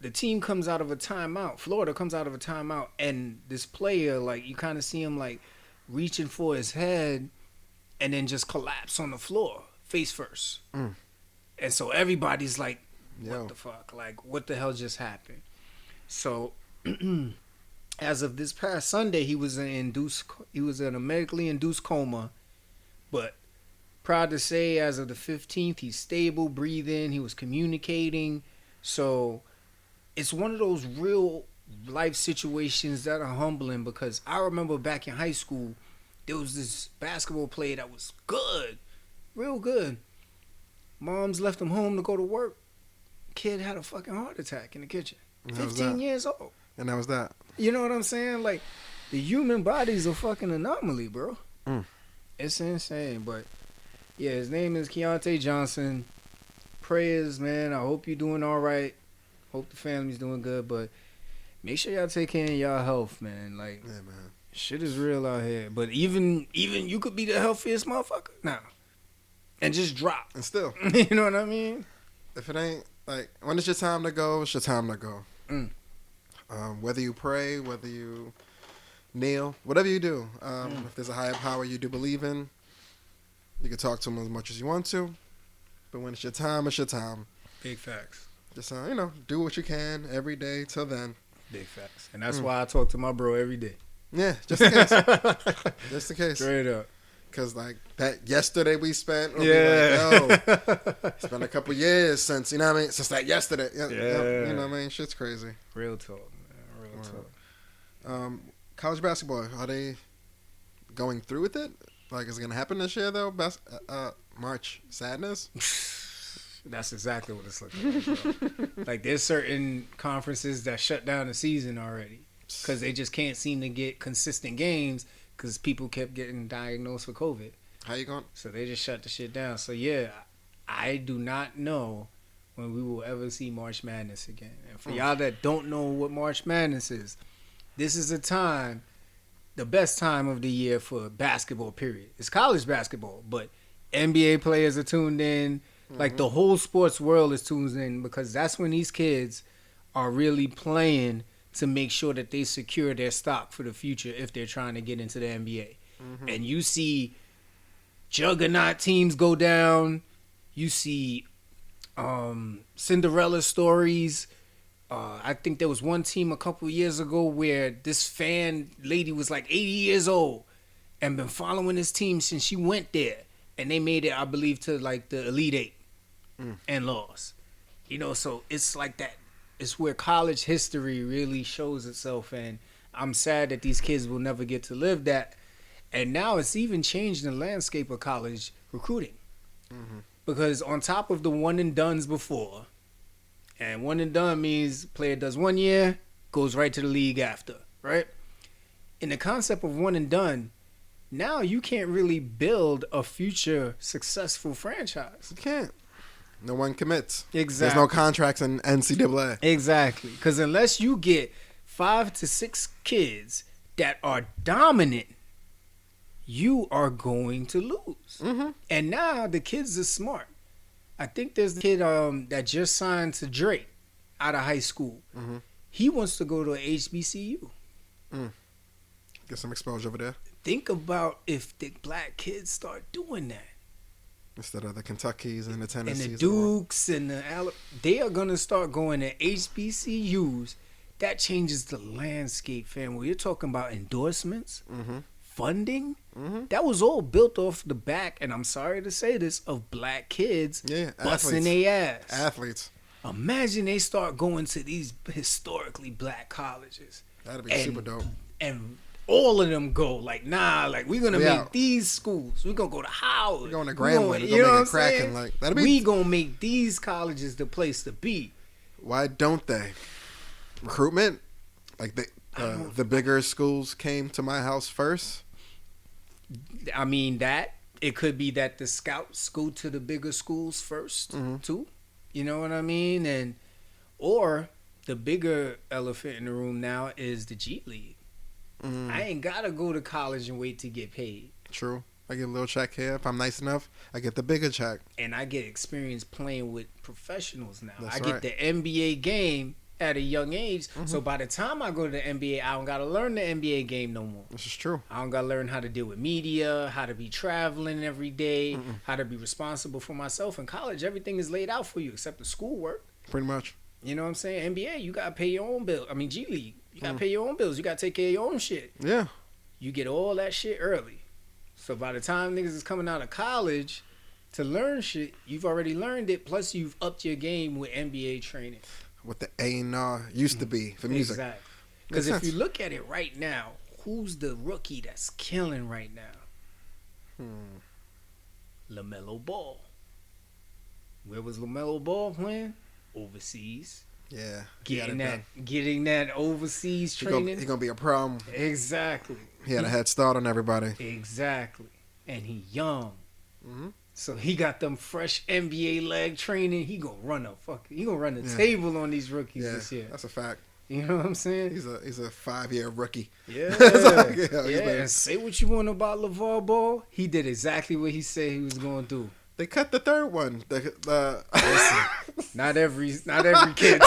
[SPEAKER 2] the team comes out of a timeout. Florida comes out of a timeout, and this player, like, you kind of see him, like, reaching for his head and then just collapse on the floor, face first. And so everybody's like, what the fuck? Like, what the hell just happened? So as of this past Sunday, he was in a medically induced coma. But proud to say, as of the 15th, he's stable, breathing. He was communicating. So it's one of those real life situations that are humbling, because I remember back in high school, there was this basketball player that was good, real good. Moms left him home to go to work. Kid had a fucking heart attack in the kitchen. 15 years old.
[SPEAKER 1] And that was that.
[SPEAKER 2] You know what I'm saying? Like, the human body's a fucking anomaly, bro. It's insane. But, yeah, his name is Keontae Johnson. Prayers, man. I hope you're doing all right. Hope the family's doing good. But make sure y'all take care of y'all health, man. Like,
[SPEAKER 1] yeah, man.
[SPEAKER 2] Shit is real out here. But even you could be the healthiest motherfucker now. And just drop.
[SPEAKER 1] And still.
[SPEAKER 2] You know what I mean?
[SPEAKER 1] If it ain't, like, when it's your time to go, it's your time to go. Whether you pray, whether you kneel, whatever you do. If there's a higher power you do believe in, you can talk to him as much as you want to. But when it's your time, it's your time.
[SPEAKER 2] Big facts.
[SPEAKER 1] Just, do what you can every day till then.
[SPEAKER 2] Big facts. And that's why I talk to my bro every day.
[SPEAKER 1] Yeah, just in case. Just in case.
[SPEAKER 2] Straight up.
[SPEAKER 1] Because, like, that yesterday we spent, it's been a couple years since, you know what I mean? Since that yesterday. You know what I mean? Shit's crazy.
[SPEAKER 2] Real talk, man. Real talk.
[SPEAKER 1] College basketball, are they going through with it? Like, is it going to happen this year, though? March Sadness?
[SPEAKER 2] That's exactly what it's looking like, bro. Like, there's certain conferences that shut down the season already because they just can't seem to get consistent games because people kept getting diagnosed with COVID.
[SPEAKER 1] How you going?
[SPEAKER 2] So they just shut the shit down. So, yeah, I do not know when we will ever see March Madness again. And for y'all that don't know what March Madness is, this is a time, the best time of the year for basketball, period. It's college basketball, but NBA players are tuned in. Like, the whole sports world is tuned in because that's when these kids are really playing to make sure that they secure their stock for the future if they're trying to get into the NBA. And you see juggernaut teams go down. You see Cinderella stories. I think there was one team a couple of years ago where this fan lady was like 80 years old and been following this team since she went there. And they made it, I believe, to like the Elite Eight and lost. You know, so it's like that. It's where college history really shows itself. And I'm sad that these kids will never get to live that. And now it's even changed the landscape of college recruiting. Because on top of the one and dones before, and one and done means player does 1 year, goes right to the league after, right? In the concept of one and done, now you can't really build a future successful franchise.
[SPEAKER 1] You can't. No one commits.
[SPEAKER 2] Exactly.
[SPEAKER 1] There's no contracts in NCAA.
[SPEAKER 2] Exactly. Because unless you get 5 to 6 kids that are dominant, you are going to lose. And now the kids are smart. I think there's a kid that just signed to Drake out of high school. He wants to go to a HBCU.
[SPEAKER 1] Get some exposure over there.
[SPEAKER 2] Think about if the black kids start doing that.
[SPEAKER 1] Instead of the Kentuckys and the Tennessees.
[SPEAKER 2] And the Dukes and the they are going to start going to HBCUs. That changes the landscape, fam. When you're talking about endorsements, funding, that was all built off the back, and I'm sorry to say this, of black kids busting their ass.
[SPEAKER 1] Athletes.
[SPEAKER 2] Imagine they start going to these historically black colleges.
[SPEAKER 1] That'd be super dope.
[SPEAKER 2] And all of them go like, nah, like we're gonna make these schools. We're gonna go to Howard.
[SPEAKER 1] We're going to Grambling. We're gonna make it cracking. Like that'd be.
[SPEAKER 2] We gonna make these colleges the place to be.
[SPEAKER 1] Why don't they? Recruitment, like the bigger schools came to my house first.
[SPEAKER 2] I mean that it could be that the scouts go to the bigger schools first too. You know what I mean? Or the bigger elephant in the room now is the G League. I ain't gotta go to college and wait to get paid.
[SPEAKER 1] True. I get a little check here. If I'm nice enough, I get the bigger check.
[SPEAKER 2] And I get experience playing with professionals now.
[SPEAKER 1] That's
[SPEAKER 2] I get the NBA game at a young age. So by the time I go to the NBA, I don't gotta learn the NBA game no more.
[SPEAKER 1] This is true.
[SPEAKER 2] I don't gotta learn how to deal with media, how to be traveling every day, how to be responsible for myself. In college, everything is laid out for you except the schoolwork.
[SPEAKER 1] Pretty much.
[SPEAKER 2] You know what I'm saying? NBA, you gotta pay your own bill. I mean, G League, you gotta pay your own bills. You gotta take care of your own shit.
[SPEAKER 1] Yeah.
[SPEAKER 2] You get all that shit early. So by the time niggas is coming out of college to learn shit, you've already learned it. Plus, you've upped your game with NBA training.
[SPEAKER 1] What the A&R used to be for music.
[SPEAKER 2] Exactly. Because if you look at it right now, who's the rookie that's killing right now? LaMelo Ball. Where was LaMelo Ball playing? Overseas.
[SPEAKER 1] Yeah.
[SPEAKER 2] Getting that overseas training.
[SPEAKER 1] He's going to be a problem.
[SPEAKER 2] Exactly.
[SPEAKER 1] He had a head start on everybody.
[SPEAKER 2] Exactly. And he young. So he got them fresh NBA leg training. He gonna run the table on these rookies this year.
[SPEAKER 1] That's a fact.
[SPEAKER 2] You know what I'm saying?
[SPEAKER 1] He's a 5-year rookie.
[SPEAKER 2] Yeah.
[SPEAKER 1] Yeah.
[SPEAKER 2] And say what you want about LeVar Ball. He did exactly what he said he was gonna do.
[SPEAKER 1] They cut the third one.
[SPEAKER 2] Listen, not every kid.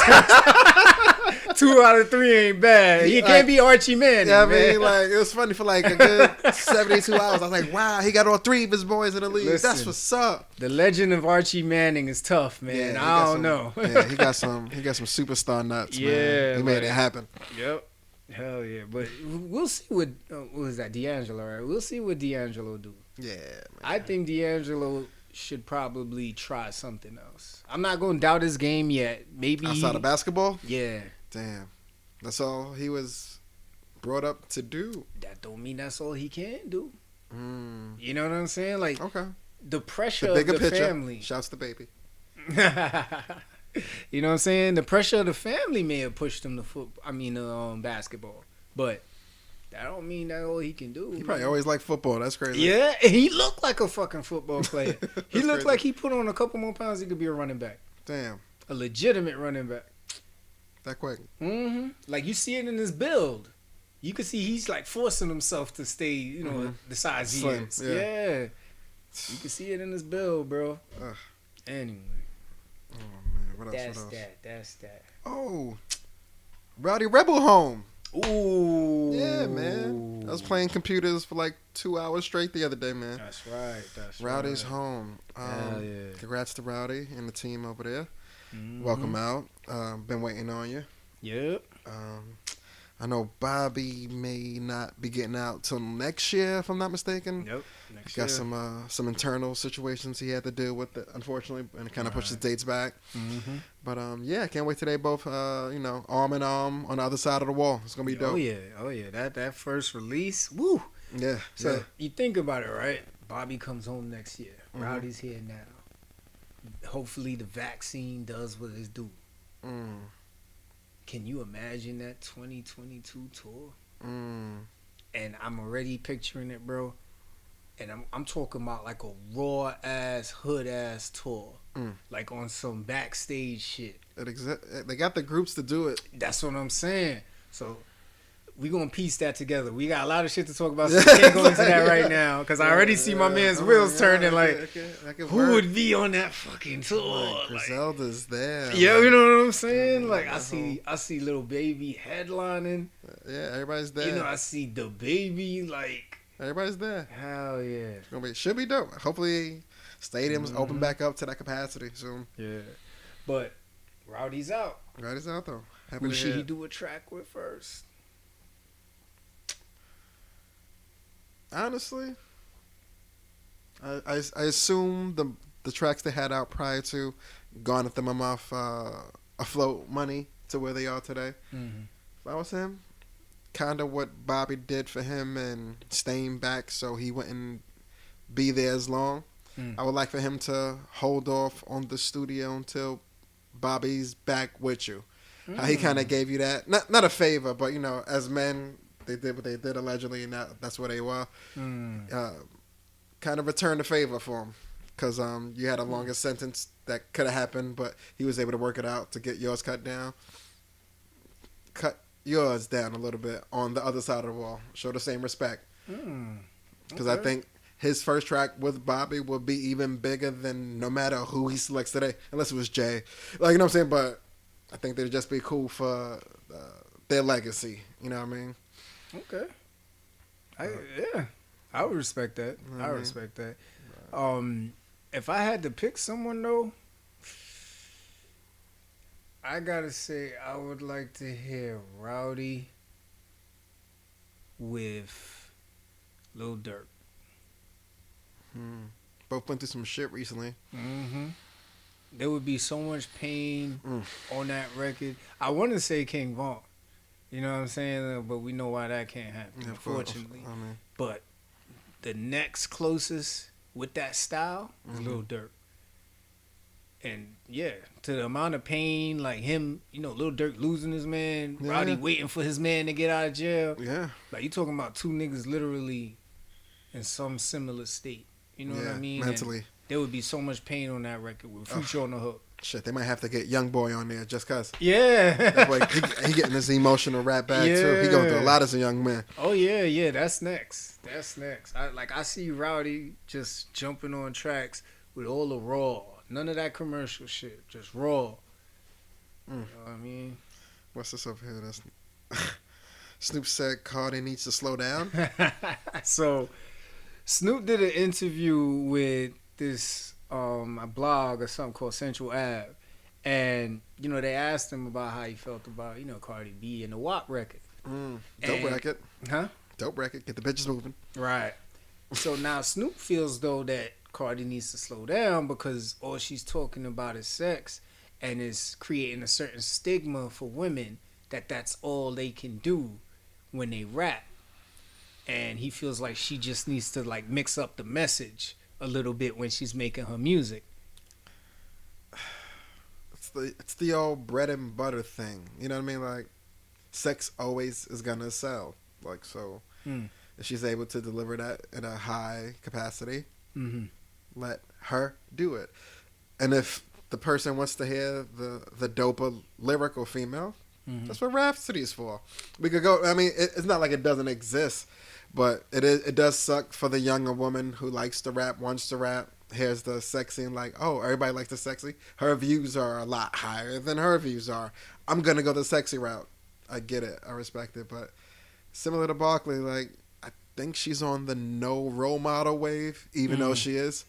[SPEAKER 2] 2 out of 3 ain't bad. He can't be Archie Manning.
[SPEAKER 1] Yeah, I mean, like, it was funny for like a good 72 hours. I was like, wow, he got all 3 of his boys in the league.
[SPEAKER 2] Listen,
[SPEAKER 1] that's what's up.
[SPEAKER 2] The legend of Archie Manning is tough, man.
[SPEAKER 1] Yeah,
[SPEAKER 2] I don't know.
[SPEAKER 1] Yeah, he got some superstar nuts, man.
[SPEAKER 2] Yeah,
[SPEAKER 1] He made it happen.
[SPEAKER 2] Yep. Hell yeah. But we'll see what was that, D'Angelo, right? We'll see what D'Angelo do.
[SPEAKER 1] Yeah, man.
[SPEAKER 2] I think D'Angelo should probably try something else. I'm not going to doubt his game yet. Maybe
[SPEAKER 1] outside of basketball?
[SPEAKER 2] Yeah.
[SPEAKER 1] Damn. That's all he was brought up to do.
[SPEAKER 2] That don't mean that's all he can do. You know what I'm saying? Like,
[SPEAKER 1] okay.
[SPEAKER 2] The pressure
[SPEAKER 1] the bigger
[SPEAKER 2] of the
[SPEAKER 1] picture.
[SPEAKER 2] family.
[SPEAKER 1] Shouts to baby.
[SPEAKER 2] You know what I'm saying? The pressure of the family may have pushed him to basketball. But that don't mean that's all he can do.
[SPEAKER 1] He probably always liked football. That's crazy.
[SPEAKER 2] Yeah, and he looked like a fucking football player. He looked
[SPEAKER 1] crazy.
[SPEAKER 2] like he put on a couple more pounds, he could be a running back.
[SPEAKER 1] Damn.
[SPEAKER 2] A legitimate running back.
[SPEAKER 1] That quick.
[SPEAKER 2] Like, you see it in his build. You can see he's like forcing himself to stay, the size he
[SPEAKER 1] Slim,
[SPEAKER 2] is.
[SPEAKER 1] yeah.
[SPEAKER 2] Yeah. You can see it in his build, bro. Anyway.
[SPEAKER 1] Oh, man. What else?
[SPEAKER 2] That's that.
[SPEAKER 1] Oh. Rowdy Rebel home.
[SPEAKER 2] Ooh.
[SPEAKER 1] Yeah, man. I was playing computers for like 2 hours straight the other day, man.
[SPEAKER 2] That's right.
[SPEAKER 1] Rowdy's home.
[SPEAKER 2] Hell yeah.
[SPEAKER 1] Congrats to Rowdy and the team over there. Welcome out. Been waiting on you.
[SPEAKER 2] Yep.
[SPEAKER 1] I know Bobby may not be getting out till next year, if I'm not mistaken.
[SPEAKER 2] Yep. Next year.
[SPEAKER 1] Got some internal situations he had to deal with, unfortunately, and it kind of pushed the dates back. But yeah, can't wait till they both, arm in arm on the other side of the wall. It's gonna be dope.
[SPEAKER 2] Oh yeah. That first release, woo.
[SPEAKER 1] Yeah.
[SPEAKER 2] So you think about it, right? Bobby comes home next year. Rowdy's here now. Hopefully the vaccine does what it's due. Can you imagine that 2022 tour? And I'm already picturing it, bro. And I'm talking about like a raw ass, hood ass tour, like on some backstage shit.
[SPEAKER 1] They got the groups to do it.
[SPEAKER 2] That's what I'm saying. So we gonna piece that together. We got a lot of shit to talk about, so we can't go into that right now because I already see my man's wheels turning. Like, who would be on that fucking tour?
[SPEAKER 1] Like, Griselda's there.
[SPEAKER 2] Yeah, you know what I'm saying? Like, I see Little Baby headlining.
[SPEAKER 1] Yeah, everybody's there.
[SPEAKER 2] I see the baby, like,
[SPEAKER 1] everybody's there.
[SPEAKER 2] Hell yeah.
[SPEAKER 1] Should be dope. Hopefully stadiums open back up to that capacity soon.
[SPEAKER 2] Yeah. But Rowdy's out.
[SPEAKER 1] Rowdy's out though.
[SPEAKER 2] Who should he do a track with first?
[SPEAKER 1] Honestly, I assume the tracks they had out prior to garnered them off afloat money to where they are today. If I was him, kind of what Bobby did for him and staying back so he wouldn't be there as long. I would like for him to hold off on the studio until Bobby's back with you. How he kind of gave you that, not a favor, but as men, they did what they did allegedly, and that's where they were. Kind of returned the favor for him because you had a longer sentence that could have happened, but he was able to work it out to get yours cut down. Cut yours down a little bit on the other side of the wall. Show the same respect. Because I think his first track with Bobby will be even bigger than no matter who he selects today, unless it was Jay. Like, you know what I'm saying? But I think they'd just be cool for their legacy. You know what I mean?
[SPEAKER 2] Okay. I would respect that. I would respect that. If I had to pick someone though, I gotta say I would like to hear Rowdy with Lil Durk.
[SPEAKER 1] Both went through some shit recently.
[SPEAKER 2] There would be so much pain on that record. I want to say King Von. You know what I'm saying? But we know why that can't happen, unfortunately. But the next closest with that style is Lil Durk. And yeah, to the amount of pain, like him, Lil Durk losing his man, Rowdy waiting for his man to get out of jail.
[SPEAKER 1] Yeah.
[SPEAKER 2] Like you talking about two niggas literally in some similar state. You know what I mean?
[SPEAKER 1] Mentally.
[SPEAKER 2] And there would be so much pain on that record with Future on the hook.
[SPEAKER 1] Shit, they might have to get Young Boy on there just cause.
[SPEAKER 2] Yeah.
[SPEAKER 1] That boy, he getting this emotional rap bag too. He going through a lot as a young man.
[SPEAKER 2] Oh yeah, that's next. I see Rowdy just jumping on tracks with all the raw. None of that commercial shit. Just raw. You know what I mean?
[SPEAKER 1] What's this over here? That's Snoop said Cardi needs to slow down.
[SPEAKER 2] So Snoop did an interview with this a blog or something called Central Ave, and they asked him about how he felt about Cardi B and the WAP record.
[SPEAKER 1] Dope record.
[SPEAKER 2] Huh?
[SPEAKER 1] Dope record. Get the bitches moving.
[SPEAKER 2] Right. So now Snoop feels though that Cardi needs to slow down because all she's talking about is sex and is creating a certain stigma for women that's all they can do when they rap. And he feels like she just needs to like mix up the message a little bit when she's making her music.
[SPEAKER 1] It's the old bread and butter thing. You know what I mean? Like, sex always is gonna sell. Like, so if she's able to deliver that in a high capacity, let her do it. And if the person wants to hear the doper lyrical female, that's what Rhapsody is for. We could go. I mean, it's not like it doesn't exist, but it does suck for the younger woman who likes to rap, wants to rap, hears the sexy and like, oh, everybody likes the sexy. Her views are a lot higher than her views are. I'm gonna go the sexy route. I get it. I respect it. But similar to Barkley, like, I think she's on the no role model wave, even though she is.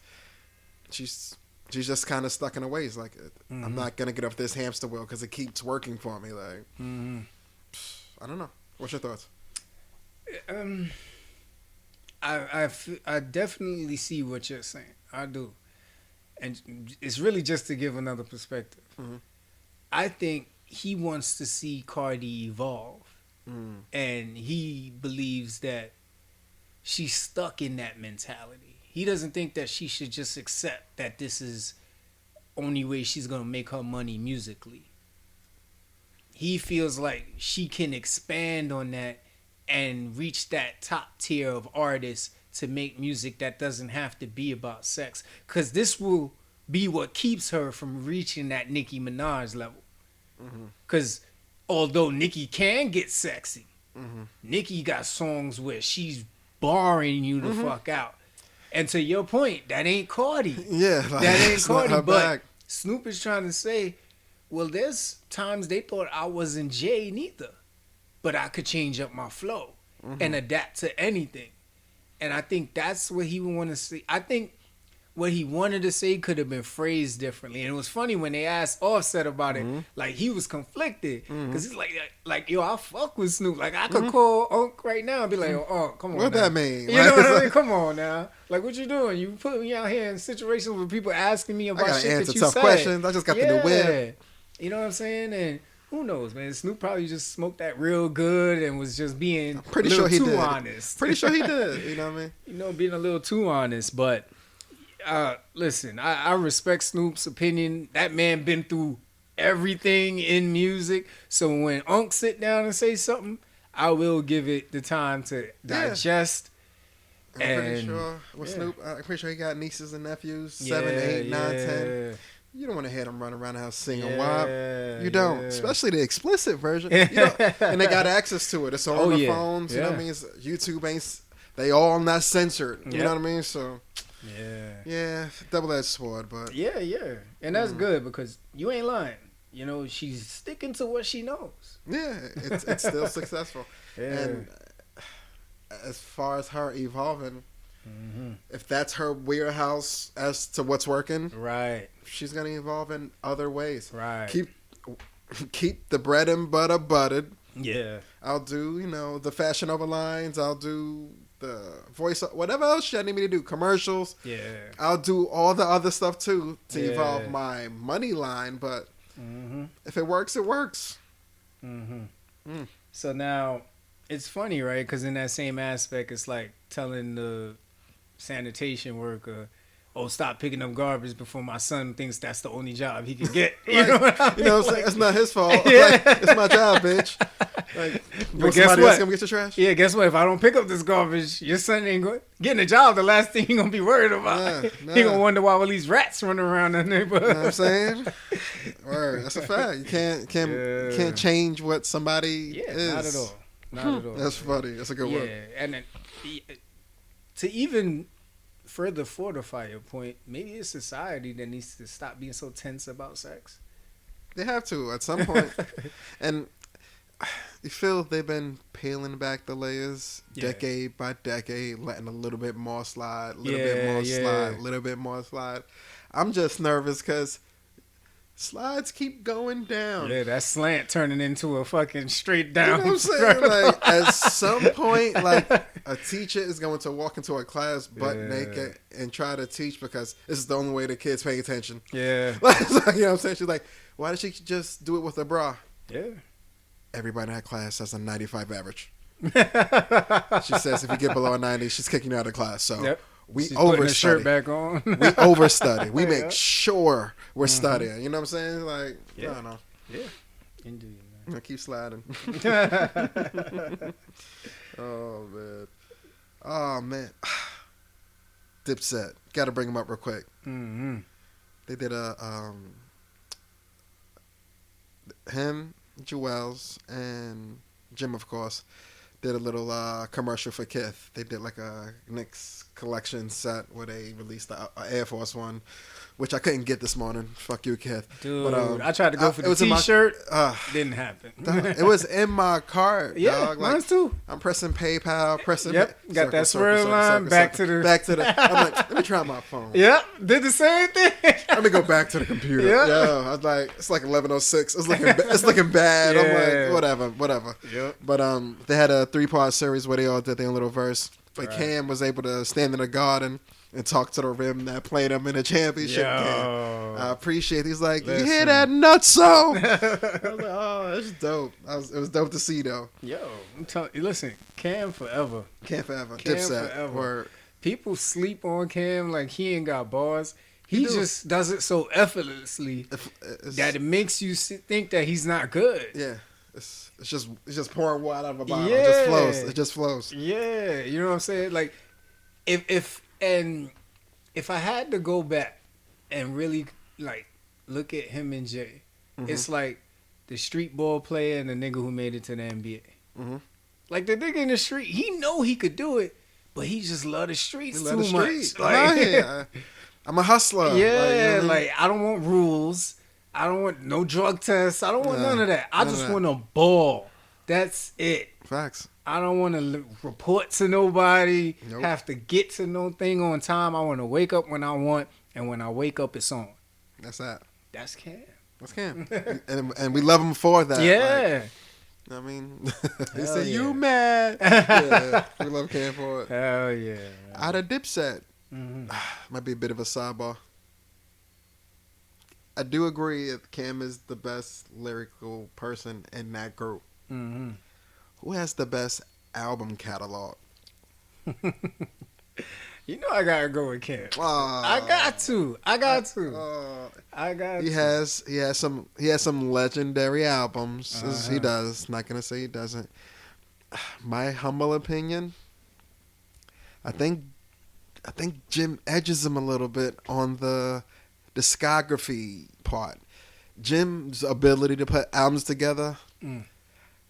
[SPEAKER 1] She's just kind of stuck in her ways. Like, I'm not gonna get off this hamster wheel because it keeps working for me. Like, I don't know. What's your thoughts?
[SPEAKER 2] I definitely see what you're saying. I do, and it's really just to give another perspective. I think he wants to see Cardi evolve, and he believes that she's stuck in that mentality. He doesn't think that she should just accept that this is only way she's gonna make her money musically. He feels like she can expand on that and reach that top tier of artists to make music that doesn't have to be about sex. Because this will be what keeps her from reaching that Nicki Minaj level. Because although Nicki can get sexy, Nicki got songs where she's barring you the fuck out. And to your point, that ain't Cardi.
[SPEAKER 1] Yeah, like,
[SPEAKER 2] that ain't Cardi. But
[SPEAKER 1] bag.
[SPEAKER 2] Snoop is trying to say, well, there's times they thought I wasn't Jay neither, but I could change up my flow and adapt to anything. And I think that's what he would want to see. I think what he wanted to say could have been phrased differently. And it was funny when they asked Offset about it. Like, he was conflicted. Because he's like, yo, I fuck with Snoop. Like, I could call Unc right now and be like, oh, come on.
[SPEAKER 1] What
[SPEAKER 2] now.
[SPEAKER 1] that mean?
[SPEAKER 2] You know what I mean? Come on now. Like, what you doing? You put me out here in situations where people asking me about shit that you
[SPEAKER 1] tough
[SPEAKER 2] said.
[SPEAKER 1] questions. I just got the new whip.
[SPEAKER 2] You know what I'm saying? And who knows, man? Snoop probably just smoked that real good and was just being
[SPEAKER 1] pretty
[SPEAKER 2] a little
[SPEAKER 1] sure he
[SPEAKER 2] too
[SPEAKER 1] did.
[SPEAKER 2] honest.
[SPEAKER 1] Pretty sure he did. You know what I mean?
[SPEAKER 2] Being a little too honest. But listen, I respect Snoop's opinion. That man been through everything in music. So when Unc sit down and say something, I will give it the time to digest.
[SPEAKER 1] I'm pretty sure with Snoop, I'm pretty sure he got nieces and nephews, 7, 8, 9, 10. You don't want to hear them run around the house singing WAP. You don't. Especially the explicit version. You know, and they got access to it. It's on the phones. You know what I mean? YouTube ain't, they all not censored. You know what I mean? So, yeah, double-edged sword. But
[SPEAKER 2] yeah. And that's good because you ain't lying. you know, she's sticking to what she knows.
[SPEAKER 1] Yeah, it's still successful.
[SPEAKER 2] Yeah.
[SPEAKER 1] And as far as her evolving, if that's her wheelhouse as to what's working,
[SPEAKER 2] right,
[SPEAKER 1] she's gonna evolve in other ways.
[SPEAKER 2] right.
[SPEAKER 1] Keep the bread and butter buttered.
[SPEAKER 2] Yeah.
[SPEAKER 1] I'll do, you know, the Fashion Over lines. I'll do the voice, whatever else you need me to do, commercials.
[SPEAKER 2] Yeah.
[SPEAKER 1] I'll do all the other stuff too to evolve my money line. But if it works, it works.
[SPEAKER 2] So now, it's funny, right? Because in that same aspect, it's like telling the sanitation worker, "Oh, stop picking up garbage before my son thinks that's the only job he can get." You know what I'm saying?
[SPEAKER 1] It's not his fault. Like, it's my job, bitch. Like,
[SPEAKER 2] but guess
[SPEAKER 1] somebody
[SPEAKER 2] what?
[SPEAKER 1] else come get your trash?
[SPEAKER 2] Yeah, guess what? If I don't pick up this garbage, your son ain't getting a job. The last thing he gonna be worried about. He gonna wonder why all these rats running around the neighborhood.
[SPEAKER 1] You know what I'm saying? Word. That's a fact. You can't change what somebody is.
[SPEAKER 2] Not at all. Not at all.
[SPEAKER 1] That's funny. That's a good one.
[SPEAKER 2] Yeah, and then, to even further fortify your point, maybe it's society that needs to stop being so tense about sex.
[SPEAKER 1] They have to at some point. And you feel they've been peeling back the layers decade by decade, letting a little bit more slide, a little bit more slide. I'm just nervous because slides keep going down.
[SPEAKER 2] Yeah, that slant turning into a fucking straight down.
[SPEAKER 1] You know what I'm saying? Like, at some point, like, a teacher is going to walk into a class butt naked and try to teach because this is the only way the kids pay attention.
[SPEAKER 2] Yeah.
[SPEAKER 1] Like, you know what I'm saying? She's like, why did she just do it with a bra?
[SPEAKER 2] Yeah.
[SPEAKER 1] Everybody in that class has a 95 average. She says if you get below a 90, she's kicking you out of class. So we
[SPEAKER 2] she's
[SPEAKER 1] overstudy.
[SPEAKER 2] Putting her shirt back on.
[SPEAKER 1] We overstudy. We make sure we're studying. You know what I'm saying? Like, I don't know.
[SPEAKER 2] Yeah. Indeed.
[SPEAKER 1] I'm gonna keep sliding. Oh man. Dipset. Got to bring them up real quick. They did him, Jewels, and Jim, of course, did a little commercial for Kith. They did like a Knicks collection set where they released the Air Force One, which I couldn't get this morning. Fuck you, Kith.
[SPEAKER 2] Dude, but, I tried to go for the T-shirt. Didn't happen.
[SPEAKER 1] It was in my cart.
[SPEAKER 2] Yeah,
[SPEAKER 1] dog.
[SPEAKER 2] Mine too.
[SPEAKER 1] I'm pressing PayPal, pressing.
[SPEAKER 2] Got that swirl line back to the.
[SPEAKER 1] I'm like, let me try my phone.
[SPEAKER 2] Yep, did the same thing.
[SPEAKER 1] Let me go back to the computer. Yeah, I was like, it's like 11:06. It's looking bad. I'm like, whatever.
[SPEAKER 2] Yep.
[SPEAKER 1] But they had a 3-part series where they all did their own little verse. But Cam was able to stand in the garden and talk to the rim that played him in a championship game. I appreciate it. He's like, you hear that nutso? I was like, oh, that's dope. It was dope to see, though.
[SPEAKER 2] Yo, I'm telling you, listen, Cam forever.
[SPEAKER 1] Cam forever.
[SPEAKER 2] Cam
[SPEAKER 1] Dipset.
[SPEAKER 2] forever.
[SPEAKER 1] Word.
[SPEAKER 2] People sleep on Cam like he ain't got bars. He just does it so effortlessly that it makes you think that he's not good.
[SPEAKER 1] Yeah. It's just pouring water out of a bottle. It just flows.
[SPEAKER 2] Yeah, you know what I'm saying? Like, if I had to go back and really like look at him and Jay, it's like the street ball player and the nigga who made it to the NBA. Like the nigga in the street, he know he could do it, but he just love the streets too much. Like,
[SPEAKER 1] I'm a hustler.
[SPEAKER 2] Yeah, like I don't want rules. I don't want no drug tests. I don't want none of that. I just want a ball. That's it.
[SPEAKER 1] Facts.
[SPEAKER 2] I don't want to report to nobody. Nope. Have to get to no thing on time. I want to wake up when I want, and when I wake up, it's on.
[SPEAKER 1] That's that.
[SPEAKER 2] That's Cam.
[SPEAKER 1] That's Cam. and we love him for that.
[SPEAKER 2] Yeah.
[SPEAKER 1] Like, I mean, he said, you mad. Yeah, we love Cam for it.
[SPEAKER 2] Hell yeah.
[SPEAKER 1] Out of Dipset. Might be a bit of a sidebar. I do agree that Cam is the best lyrical person in that group. Who has the best album catalog?
[SPEAKER 2] You know I gotta go with Cam. I got to.
[SPEAKER 1] He has some legendary albums. He does. Not gonna say he doesn't. My humble opinion, I think Jim edges him a little bit on the discography part. Jim's ability to put albums together.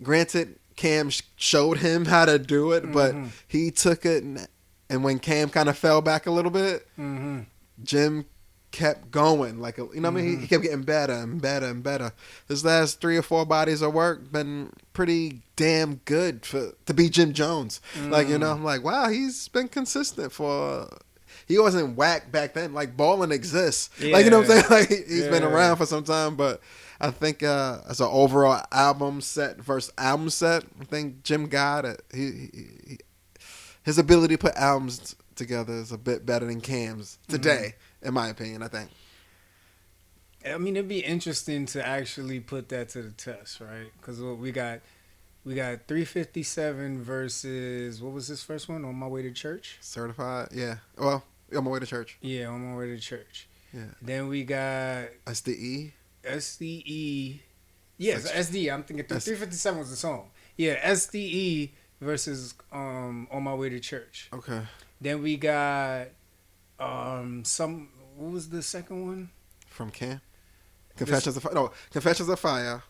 [SPEAKER 1] Granted, Cam showed him how to do it, but he took it, and when Cam kind of fell back a little bit, Jim kept going. Like, you know what I mean? He kept getting better and better and better. His last 3 or 4 bodies of work been pretty damn good to be Jim Jones. Like, you know, I'm like, wow, he's been consistent for. He wasn't whack back then. Like, balling exists. Yeah. Like, you know what I'm saying? Like, he's been around for some time, but I think as an overall album set versus album set, I think Jim got it. His ability to put albums together is a bit better than Cam's today, in my opinion, I think.
[SPEAKER 2] I mean, it'd be interesting to actually put that to the test, right? Because we got 357 versus, what was this first one? On My Way to Church?
[SPEAKER 1] Certified, yeah. Well, On My Way to Church.
[SPEAKER 2] Yeah, On My Way to Church.
[SPEAKER 1] Yeah.
[SPEAKER 2] Then we got
[SPEAKER 1] SDE.
[SPEAKER 2] Yes, SDE. I'm thinking 357 was the song. Yeah, SDE versus On My Way to Church.
[SPEAKER 1] Okay.
[SPEAKER 2] Then we got what was the second one?
[SPEAKER 1] From Cam? Confessions of Fire.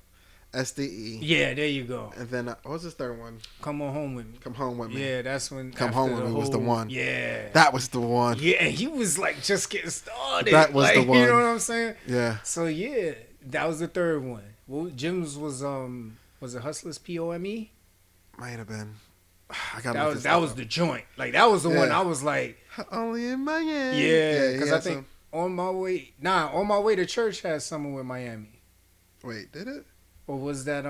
[SPEAKER 1] SDE.
[SPEAKER 2] Yeah, there you go.
[SPEAKER 1] And then what was this third one?
[SPEAKER 2] Come On Home With Me.
[SPEAKER 1] Come Home With Me.
[SPEAKER 2] Yeah, that's when.
[SPEAKER 1] Come Home With Me was the one.
[SPEAKER 2] Yeah.
[SPEAKER 1] That was the one.
[SPEAKER 2] Yeah, and he was like just getting started.
[SPEAKER 1] That was
[SPEAKER 2] like,
[SPEAKER 1] the one.
[SPEAKER 2] You know what I'm saying?
[SPEAKER 1] Yeah.
[SPEAKER 2] So yeah, that was the third one. Well, Jim's was it Hustlers POME?
[SPEAKER 1] Might have been.
[SPEAKER 2] That was the joint. Like that was the one I was like
[SPEAKER 1] only in Miami.
[SPEAKER 2] Yeah, because I think On My Way to Church had someone with Miami.
[SPEAKER 1] Wait, did it?
[SPEAKER 2] Or was that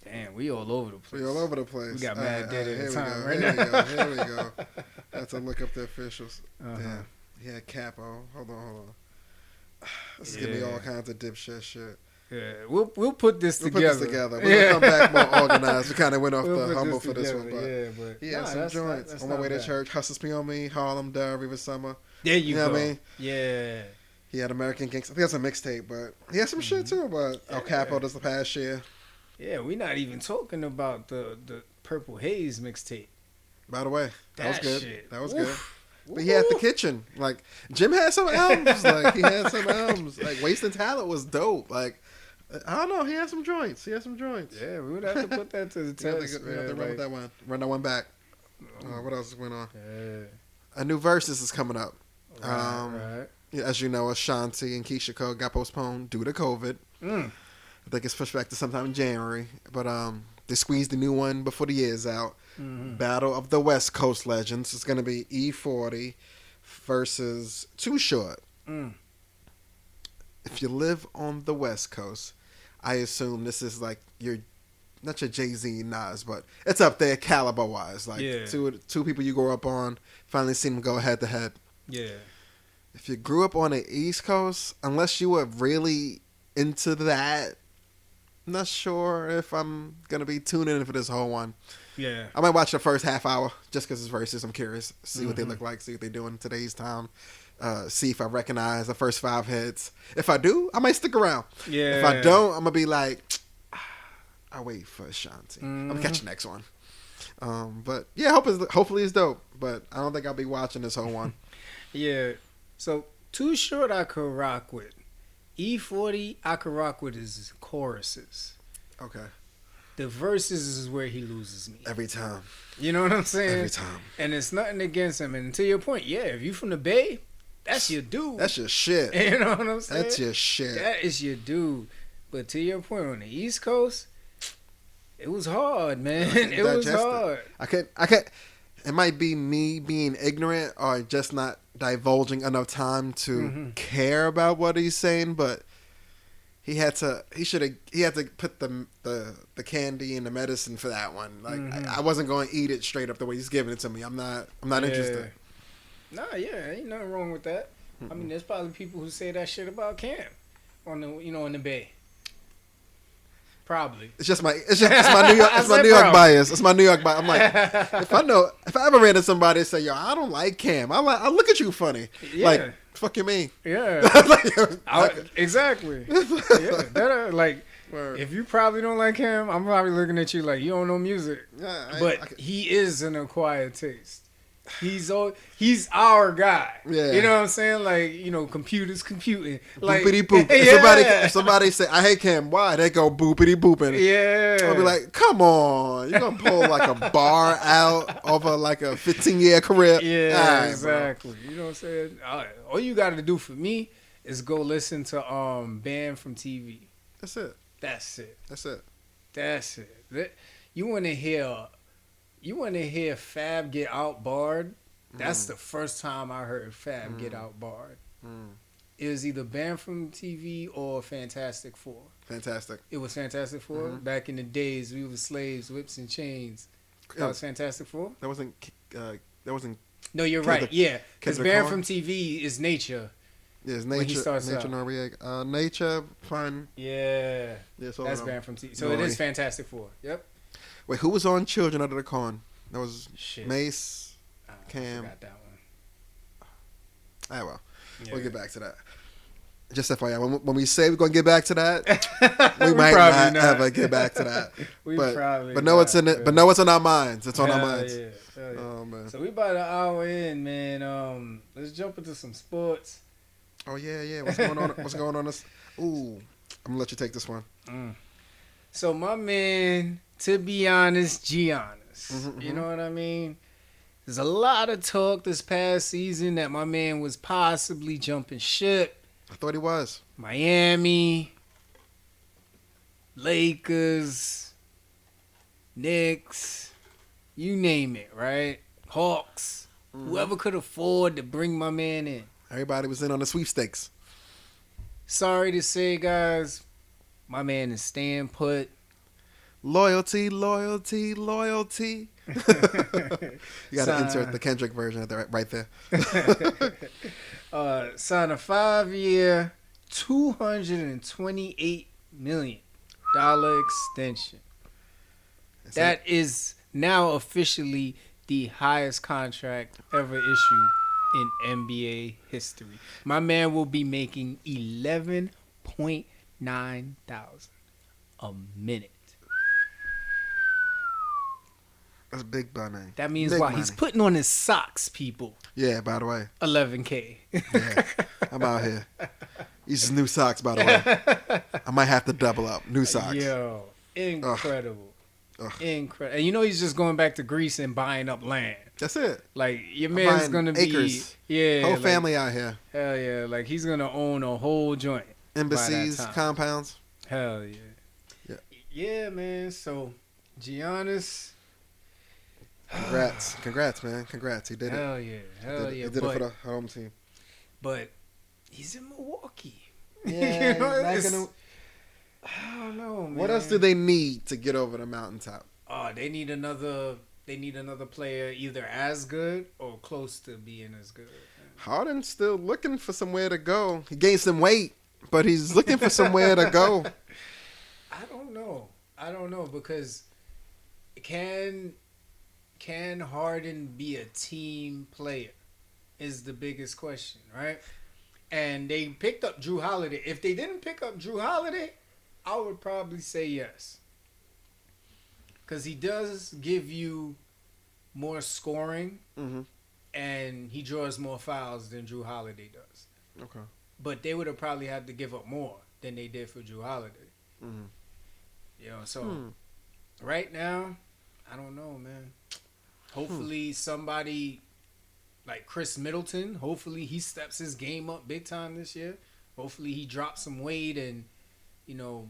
[SPEAKER 2] Damn, we all over the place.
[SPEAKER 1] We all over the place.
[SPEAKER 2] We got mad dead at the time
[SPEAKER 1] right
[SPEAKER 2] now.
[SPEAKER 1] Here we go. I have to look up the officials. Damn. Yeah, Capo. Hold on. This is giving me all kinds of dipshit shit.
[SPEAKER 2] Yeah, we'll put this together.
[SPEAKER 1] We'll come back more organized. We kind of went off the humble for this one, but he had some joints. That's On My Way to Church, Hustlers POME, Harlem, Dare, River Summer.
[SPEAKER 2] There you
[SPEAKER 1] know
[SPEAKER 2] go.
[SPEAKER 1] What I mean?
[SPEAKER 2] Yeah.
[SPEAKER 1] He had American Gangsta. I think that's a mixtape, but he had some shit too. But El Capo does the past year.
[SPEAKER 2] Yeah, we're not even talking about the Purple Haze mixtape.
[SPEAKER 1] By the way, that was good.
[SPEAKER 2] Shit.
[SPEAKER 1] That was good. But he had The Kitchen. Like, Jim had some albums. Like, Wasting Talent was dope. Like, I don't know. He had some joints.
[SPEAKER 2] Yeah, we would have to put that to the test.
[SPEAKER 1] We have to run with that one. Run that one back. What else went on?
[SPEAKER 2] Yeah.
[SPEAKER 1] A new Versus is coming up.
[SPEAKER 2] Right.
[SPEAKER 1] As you know, Ashanti and Keisha Cole got postponed due to COVID. I think it's pushed back to sometime in January. But they squeezed the new one before the year's out. Battle of the West Coast Legends. It's going to be E40 versus Too Short. If you live on the West Coast, I assume this is like not your Jay-Z Nas, but it's up there caliber-wise. Like two people you grew up on, finally seen them go head-to-head.
[SPEAKER 2] Yeah.
[SPEAKER 1] If you grew up on the East Coast, unless you were really into that, I'm not sure if I'm going to be tuning in for this whole one.
[SPEAKER 2] Yeah.
[SPEAKER 1] I might watch the first half hour just because it's versus. I'm curious. See what they look like. See what they do in today's time. See if I recognize the first 5 hits. If I do, I might stick around.
[SPEAKER 2] Yeah.
[SPEAKER 1] If I don't, I'm going to be like, I'll wait for Ashanti. I'm going to catch the next one. But yeah, hopefully it's dope. But I don't think I'll be watching this whole one.
[SPEAKER 2] Yeah. So Too Short I could rock with. E40 I could rock with his choruses.
[SPEAKER 1] Okay.
[SPEAKER 2] The verses is where he loses me.
[SPEAKER 1] Every time.
[SPEAKER 2] You know what I'm saying?
[SPEAKER 1] Every time.
[SPEAKER 2] And it's nothing against him. And to your point, yeah, if you from the Bay, that's your dude.
[SPEAKER 1] That's your shit.
[SPEAKER 2] You know what I'm saying?
[SPEAKER 1] That's your shit.
[SPEAKER 2] That is your dude. But to your point, on the East Coast, it was hard, man. It was hard.
[SPEAKER 1] I could. It might be me being ignorant or just not divulging enough time to care about what he's saying, but he had to put the candy and the medicine for that one. Like I wasn't going to eat it straight up the way he's giving it to me. I'm not interested.
[SPEAKER 2] Nah, yeah, ain't nothing wrong with that. I mean, there's probably people who say that shit about Cam on the in the Bay. Probably. It's my
[SPEAKER 1] New York bias. It's my New York bias. I'm like, if I ever ran into somebody and say, yo, I don't like Cam, I look at you funny.
[SPEAKER 2] Yeah.
[SPEAKER 1] Like, fuck you mean?
[SPEAKER 2] Yeah. Exactly. Yeah.
[SPEAKER 1] Word.
[SPEAKER 2] If you probably don't like Cam, I'm probably looking at you like you don't know music.
[SPEAKER 1] Yeah,
[SPEAKER 2] but he is an acquired taste. He's our guy.
[SPEAKER 1] Yeah.
[SPEAKER 2] You know what I'm saying? Like, you know, computers computing. Like,
[SPEAKER 1] boopity boop. If somebody say, I hate Cam, why? They go boopity booping.
[SPEAKER 2] Yeah.
[SPEAKER 1] I'll be like, come on. You're going to pull like a bar out over like a 15-year career.
[SPEAKER 2] Yeah, right, exactly. Bro. You know what I'm saying? All you got to do for me is go listen to Banned from TV.
[SPEAKER 1] That's it.
[SPEAKER 2] That's it.
[SPEAKER 1] That's it.
[SPEAKER 2] That's it. You want to hear Fab get outbarred? That's the first time I heard Fab get outbarred. It was either Banned from TV or Fantastic Four.
[SPEAKER 1] Fantastic.
[SPEAKER 2] It was Fantastic Four? Back in the days, we were slaves, whips, and chains. That was Fantastic Four?
[SPEAKER 1] That wasn't...
[SPEAKER 2] No, you're right. Yeah. Because Banned from TV is Nature.
[SPEAKER 1] Yeah, it's Nature Noriega. Nature, fun.
[SPEAKER 2] Yeah. That's Banned from TV. So it is Fantastic Four. Yep.
[SPEAKER 1] Wait, who was on Children Under the Corn? That was Mace, Cam.
[SPEAKER 2] I forgot that one.
[SPEAKER 1] Well. Yeah. We'll get back to that. Just FYI, when we say we're going to get back to that, we might not ever get back to that. But know it's in it. But know it's on our minds. It's on our minds.
[SPEAKER 2] Yeah. Oh man. So we about an hour in, man. Let's jump into some sports.
[SPEAKER 1] Oh yeah. What's going on? What's going on? Ooh, I'm gonna let you take this one.
[SPEAKER 2] So my man, to be honest, Giannis. You know what I mean? There's a lot of talk this past season that my man was possibly jumping ship.
[SPEAKER 1] I thought he was.
[SPEAKER 2] Miami, Lakers, Knicks, you name it, right? Hawks. Whoever could afford to bring my man in.
[SPEAKER 1] Everybody was in on the sweepstakes.
[SPEAKER 2] Sorry to say, guys, my man is staying put.
[SPEAKER 1] Loyalty. You got to insert the Kendrick version right there.
[SPEAKER 2] Sign a 5-year, $228 million extension. That is now officially the highest contract ever issued in NBA history. My man will be making $11.9 thousand a minute.
[SPEAKER 1] That's big money.
[SPEAKER 2] That means he's putting on his socks, people.
[SPEAKER 1] Yeah, by the way.
[SPEAKER 2] $11K.
[SPEAKER 1] Yeah, I'm out here. These is new socks, by the way. I might have to double up. New socks.
[SPEAKER 2] Yo, incredible. Incredible. And you know he's just going back to Greece and buying up land.
[SPEAKER 1] That's it.
[SPEAKER 2] Like, your man's going to be...
[SPEAKER 1] acres. Yeah. Whole family out here.
[SPEAKER 2] Hell yeah. Like, he's going to own a whole joint.
[SPEAKER 1] Embassies, compounds.
[SPEAKER 2] Hell yeah. Yeah, man. So, Giannis...
[SPEAKER 1] Congrats, man. Congrats. He did it.
[SPEAKER 2] Hell yeah.
[SPEAKER 1] He did it for the home team.
[SPEAKER 2] But he's in Milwaukee.
[SPEAKER 1] Yeah.
[SPEAKER 2] You know, I don't know, man.
[SPEAKER 1] What else do they need to get over the mountaintop?
[SPEAKER 2] They need another player either as good or close to being as good.
[SPEAKER 1] Harden's still looking for somewhere to go. He gained some weight, but he's looking for somewhere to go.
[SPEAKER 2] I don't know because Can Harden be a team player is the biggest question, right? And they picked up Drew Holiday. If they didn't pick up Drew Holiday, I would probably say yes. Because he does give you more scoring, and he draws more fouls than Drew Holiday does.
[SPEAKER 1] Okay.
[SPEAKER 2] But they would have probably had to give up more than they did for Drew Holiday. You know, so right now, I don't know, man. Hopefully somebody like Chris Middleton, hopefully he steps his game up big time this year. Hopefully he drops some weight and, you know,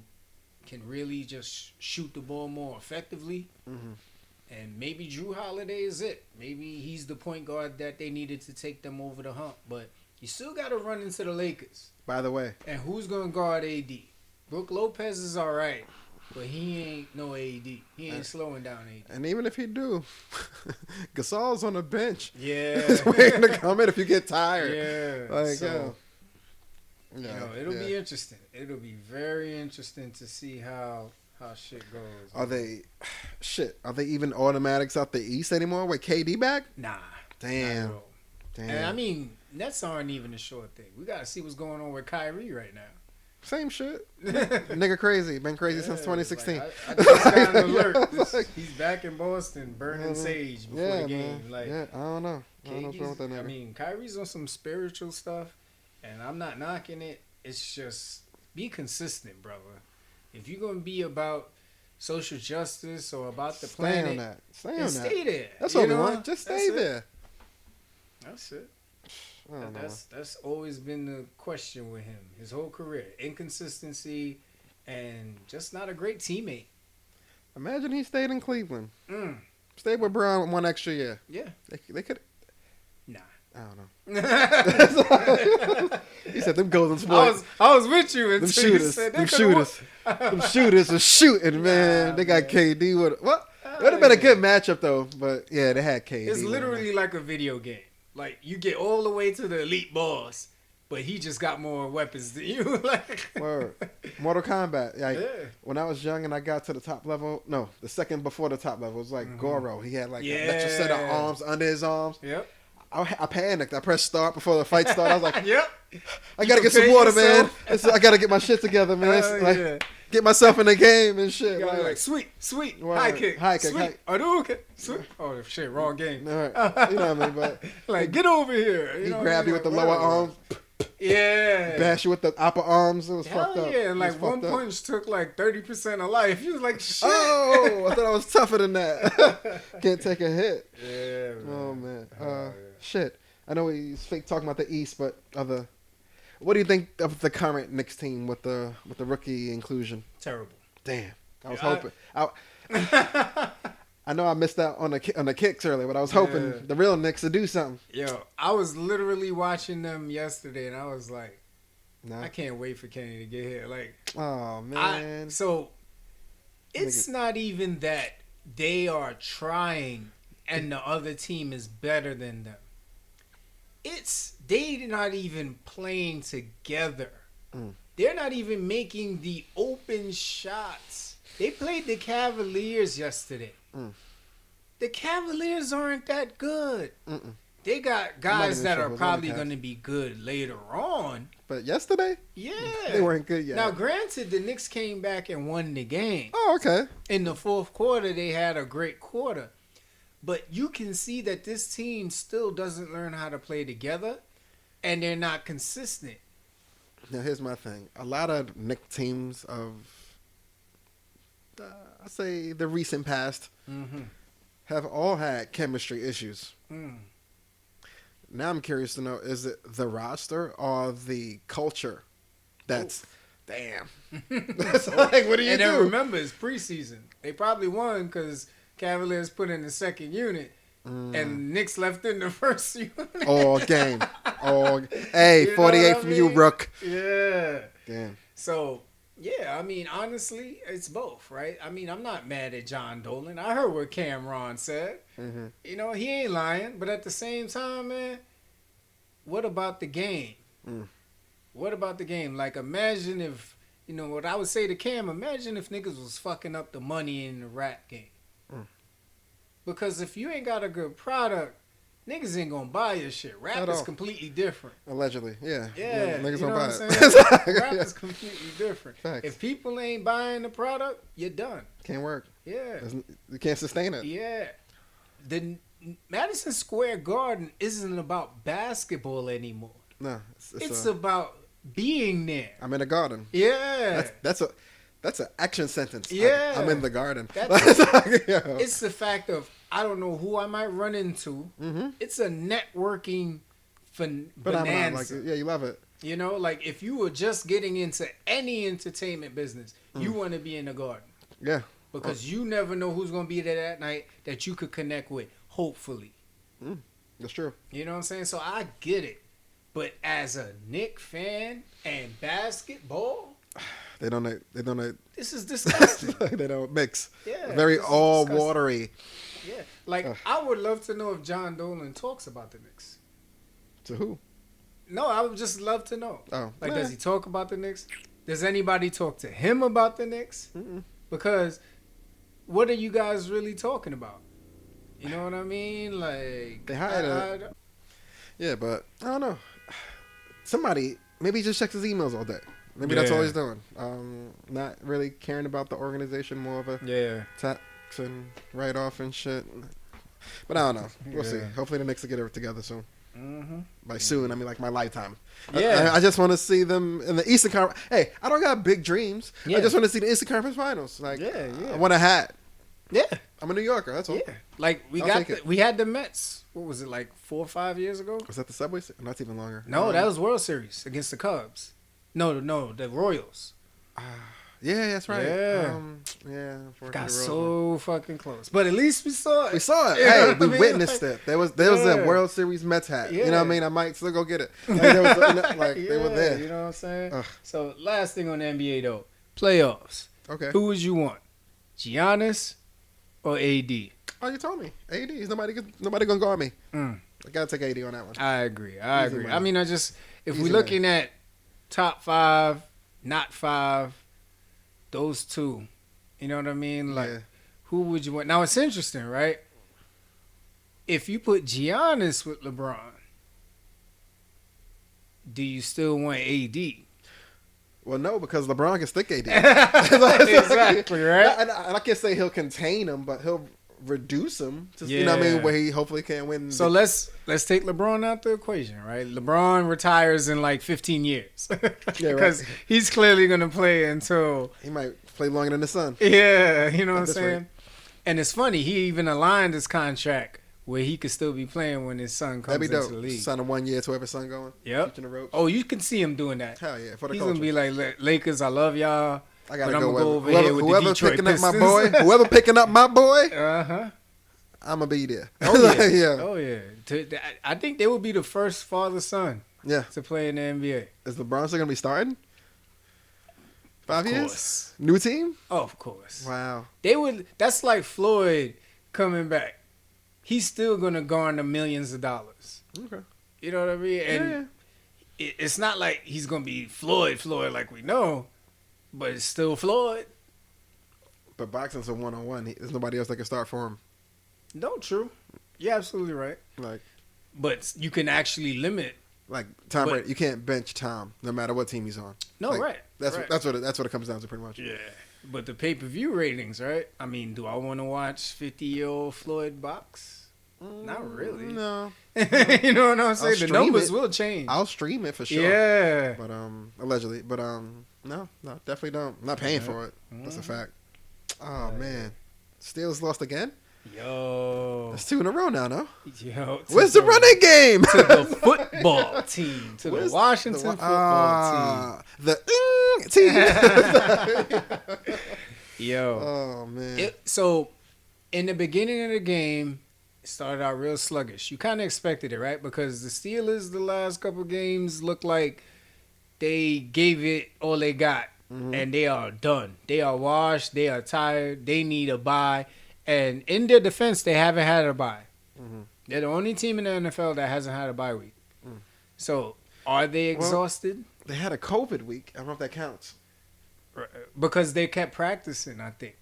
[SPEAKER 2] can really just shoot the ball more effectively. And maybe Drew Holiday is it. Maybe he's the point guard that they needed to take them over the hump. But you still got to run into the Lakers.
[SPEAKER 1] By the way.
[SPEAKER 2] And who's going to guard AD? Brook Lopez is all right. But he ain't no AD. He ain't slowing down AD.
[SPEAKER 1] And even if he do, Gasol's on the bench.
[SPEAKER 2] Yeah.
[SPEAKER 1] He's waiting to come in if you get tired.
[SPEAKER 2] Yeah.
[SPEAKER 1] Like,
[SPEAKER 2] so, you know, it'll be interesting. It'll be very interesting to see how shit goes.
[SPEAKER 1] Are they even automatics out the East anymore with KD back?
[SPEAKER 2] Nah.
[SPEAKER 1] Damn.
[SPEAKER 2] And I mean, Nets aren't even a short thing. We got to see what's going on with Kyrie right now.
[SPEAKER 1] Same shit. Nigga crazy. Been crazy since 2016.
[SPEAKER 2] Like, I just got an alert. He's back in Boston burning sage before the game.
[SPEAKER 1] Man.
[SPEAKER 2] Like,
[SPEAKER 1] I don't know. I don't know what's wrong with that nigga.
[SPEAKER 2] I mean, Kyrie's on some spiritual stuff, and I'm not knocking it. It's just be consistent, brother. If you're going to be about social justice or about the planet,
[SPEAKER 1] on that.
[SPEAKER 2] Stay there.
[SPEAKER 1] That's what we want. Just stay there.
[SPEAKER 2] That's it.
[SPEAKER 1] That's
[SPEAKER 2] always been the question with him his whole career. Inconsistency and just not a great teammate.
[SPEAKER 1] Imagine he stayed in Cleveland. Stayed with Brown 1 extra year.
[SPEAKER 2] Yeah.
[SPEAKER 1] They could.
[SPEAKER 2] Nah.
[SPEAKER 1] I don't know. He said them golden spots.
[SPEAKER 2] I was with you until
[SPEAKER 1] them shooters. Them shooters are shooting, man. They got KD with what? It would have been a good matchup though, but yeah, they had KD.
[SPEAKER 2] It's literally like a video game. Like you get all the way to the elite boss, but he just got more weapons than you. Like
[SPEAKER 1] Word. Mortal Kombat. Like when I was young and I got to the top level, no, the second before the top level, it was like Goro. He had like an extra set of arms under his arms.
[SPEAKER 2] Yep.
[SPEAKER 1] I panicked. I pressed start before the fight started. I was like,
[SPEAKER 2] "Yep,
[SPEAKER 1] I gotta get some water, man. I gotta get my shit together, man. Get myself in the game and shit."
[SPEAKER 2] Like sweet, high kick, sweet, sweet. Oh shit, wrong game.
[SPEAKER 1] All right, you know what I mean? But
[SPEAKER 2] like, get over here.
[SPEAKER 1] He grabbed you with the lower arm.
[SPEAKER 2] Yeah.
[SPEAKER 1] Bash you with the upper arms. It was
[SPEAKER 2] Hell
[SPEAKER 1] fucked up.
[SPEAKER 2] Yeah, and like one punch took like 30% of life. He was like, shit.
[SPEAKER 1] Oh, I thought I was tougher than that. Can't take a hit.
[SPEAKER 2] Yeah, man.
[SPEAKER 1] Oh, man. Shit. I know he's fake talking about the East, but what do you think of the current Knicks team with the rookie inclusion?
[SPEAKER 2] Terrible.
[SPEAKER 1] Damn. I was hoping. I know I missed out on the kicks earlier, but I was hoping the real Knicks to do something.
[SPEAKER 2] Yo, I was literally watching them yesterday, and I was like,
[SPEAKER 1] nah.
[SPEAKER 2] I can't wait for Kenny to get here. Like,
[SPEAKER 1] oh man.
[SPEAKER 2] So it's not even that they are trying and the other team is better than them. It's they're not even playing together. They're not even making the open shots. They played the Cavaliers yesterday. The Cavaliers aren't that good. They got guys that are probably going to be good later on.
[SPEAKER 1] But yesterday?
[SPEAKER 2] Yeah.
[SPEAKER 1] They weren't good yet.
[SPEAKER 2] Now, granted, the Knicks came back and won the game.
[SPEAKER 1] Oh, okay.
[SPEAKER 2] In the fourth quarter, they had a great quarter. But you can see that this team still doesn't learn how to play together, and they're not consistent.
[SPEAKER 1] Now, here's my thing. A lot of Knicks teams of, I say, the recent past have all had chemistry issues. Now I'm curious to know, is it the roster or the culture that's, damn. That's like, what do you do?
[SPEAKER 2] And then remember, it's preseason. They probably won because Cavaliers put in the second unit. And Knicks left in the first unit.
[SPEAKER 1] All game. Hey, 48 from you, Rook.
[SPEAKER 2] Yeah.
[SPEAKER 1] Damn.
[SPEAKER 2] So, yeah, I mean, honestly, it's both, right? I mean, I'm not mad at John Dolan. I heard what Cameron said. You know, he ain't lying. But at the same time, man, what about the game? What about the game? Like, imagine if, you know, what I would say to Cam, imagine if niggas was fucking up the money in the rap game. Because if you ain't got a good product, niggas ain't gonna buy your shit. Rap is completely different.
[SPEAKER 1] Allegedly, yeah.
[SPEAKER 2] Yeah,
[SPEAKER 1] niggas
[SPEAKER 2] you know
[SPEAKER 1] don't
[SPEAKER 2] what
[SPEAKER 1] buy
[SPEAKER 2] I'm
[SPEAKER 1] it.
[SPEAKER 2] saying? Rap is completely different.
[SPEAKER 1] Facts.
[SPEAKER 2] If people ain't buying the product, you're done.
[SPEAKER 1] Can't work.
[SPEAKER 2] Yeah.
[SPEAKER 1] You can't sustain it.
[SPEAKER 2] Yeah. The Madison Square Garden isn't about basketball anymore.
[SPEAKER 1] No.
[SPEAKER 2] It's about being there.
[SPEAKER 1] I'm in the garden.
[SPEAKER 2] Yeah.
[SPEAKER 1] That's an action sentence.
[SPEAKER 2] Yeah.
[SPEAKER 1] I'm in the garden.
[SPEAKER 2] It's the fact of, I don't know who I might run into. It's a networking bonanza.
[SPEAKER 1] Yeah, you love it.
[SPEAKER 2] You know, like if you were just getting into any entertainment business, you want to be in the garden.
[SPEAKER 1] Yeah.
[SPEAKER 2] Because you never know who's going to be there that night that you could connect with, hopefully.
[SPEAKER 1] That's true.
[SPEAKER 2] You know what I'm saying? So I get it. But as a Knicks fan and basketball,
[SPEAKER 1] they don't.
[SPEAKER 2] This is disgusting.
[SPEAKER 1] They don't mix.
[SPEAKER 2] Yeah.
[SPEAKER 1] Very all watery.
[SPEAKER 2] Yeah. Like, I would love to know if John Dolan talks about the Knicks.
[SPEAKER 1] To who?
[SPEAKER 2] No, I would just love to know.
[SPEAKER 1] Oh.
[SPEAKER 2] Like, does he talk about the Knicks? Does anybody talk to him about the Knicks? Because what are you guys really talking about? You know what I mean? Like,
[SPEAKER 1] they hired yeah, but I don't know. Somebody maybe he just checks his emails all day. Maybe that's all he's doing. Not really caring about the organization, more of a tax and write off and shit. But I don't know. We'll see. Hopefully the Knicks will get it together soon. By soon, I mean like my lifetime. Yeah. I just want to see them in the Eastern Conference. Hey, I don't got big dreams. I just want to see the Eastern Conference Finals. Like, I want a hat.
[SPEAKER 2] Yeah.
[SPEAKER 1] I'm a New Yorker. That's all.
[SPEAKER 2] Yeah. Like we had the Mets. What was it, like 4 or 5 years ago?
[SPEAKER 1] Was that the Subway? Not even longer.
[SPEAKER 2] No, that was World Series against the Cubs. No, the Royals.
[SPEAKER 1] Yeah, that's right.
[SPEAKER 2] Yeah. Got so fucking close. But at least we saw it.
[SPEAKER 1] We saw it. Hey, we witnessed it. There was a World Series Mets hat. You know what I mean? I might still go get it. Like, they were there.
[SPEAKER 2] You know what I'm saying? So last thing on the NBA though, playoffs.
[SPEAKER 1] Okay.
[SPEAKER 2] Who would you want? Giannis or AD?
[SPEAKER 1] Oh, you told me. AD. Nobody gonna guard me. I gotta take AD on that one.
[SPEAKER 2] I agree. I mean, if we're looking at top 5, not 5, those two, you know what I mean? Like, who would you want? Now, it's interesting, right? If you put Giannis with LeBron, do you still want AD?
[SPEAKER 1] Well, no, because LeBron can stick AD.
[SPEAKER 2] Exactly, right?
[SPEAKER 1] And I can't say he'll contain him, but he'll reduce him. You know what I mean? Where he hopefully can win.
[SPEAKER 2] So let's take LeBron out the equation, right? LeBron retires in like 15 years. Because he's clearly going to play until...
[SPEAKER 1] He might play longer than the sun.
[SPEAKER 2] Yeah, you know what I'm saying? Rate. And it's funny, he even aligned his contract where he could still be playing when his son comes into the league.
[SPEAKER 1] Sign him 1 year to every son going.
[SPEAKER 2] Yep. Oh, you can see him doing that.
[SPEAKER 1] Hell yeah, for the
[SPEAKER 2] He's
[SPEAKER 1] culture.
[SPEAKER 2] going to be like, Lakers, I love y'all.
[SPEAKER 1] I gotta go over here with the Detroit Pistons. Whoever picking up my boy, I'm gonna be there.
[SPEAKER 2] Oh yeah, oh yeah. I think they will be the first father-son. To play in the NBA.
[SPEAKER 1] Is LeBron still gonna be starting? 5 years? New team?
[SPEAKER 2] Oh, of course.
[SPEAKER 1] Wow.
[SPEAKER 2] They would. That's like Floyd coming back. He's still gonna garner millions of dollars.
[SPEAKER 1] Okay.
[SPEAKER 2] You know what I mean? And it's not like he's gonna be Floyd like we know. But it's still Floyd.
[SPEAKER 1] But boxing's a one-on-one. There's nobody else that can start for him.
[SPEAKER 2] No, true. You're absolutely right. But you can actually limit.
[SPEAKER 1] Like Tom Brady, you can't bench Tom no matter what team he's on.
[SPEAKER 2] No, right.
[SPEAKER 1] That's what it comes down to pretty much.
[SPEAKER 2] Yeah. But the pay-per-view ratings, right? I mean, do I want to watch 50-year-old Floyd box? Not really.
[SPEAKER 1] No.
[SPEAKER 2] You know what I'm saying? The numbers will change.
[SPEAKER 1] I'll stream it for sure.
[SPEAKER 2] Yeah.
[SPEAKER 1] But allegedly. But no, definitely don't. I'm not paying for it. That's a fact. Oh man. Steelers lost again?
[SPEAKER 2] Yo.
[SPEAKER 1] That's 2 in a row now, no?
[SPEAKER 2] Yo.
[SPEAKER 1] Where's the running game?
[SPEAKER 2] To the football team. To the Washington football team.
[SPEAKER 1] The team.
[SPEAKER 2] Yo.
[SPEAKER 1] Oh man.
[SPEAKER 2] So in the beginning of the game, it started out real sluggish. You kind of expected it, right? Because the Steelers, the last couple games, looked like they gave it all they got. And they are done. They are washed. They are tired. They need a bye. And in their defense, they haven't had a bye. They're the only team in the NFL that hasn't had a bye week. So, are they exhausted?
[SPEAKER 1] They had a COVID week. I don't know if that counts.
[SPEAKER 2] Because they kept practicing, I think.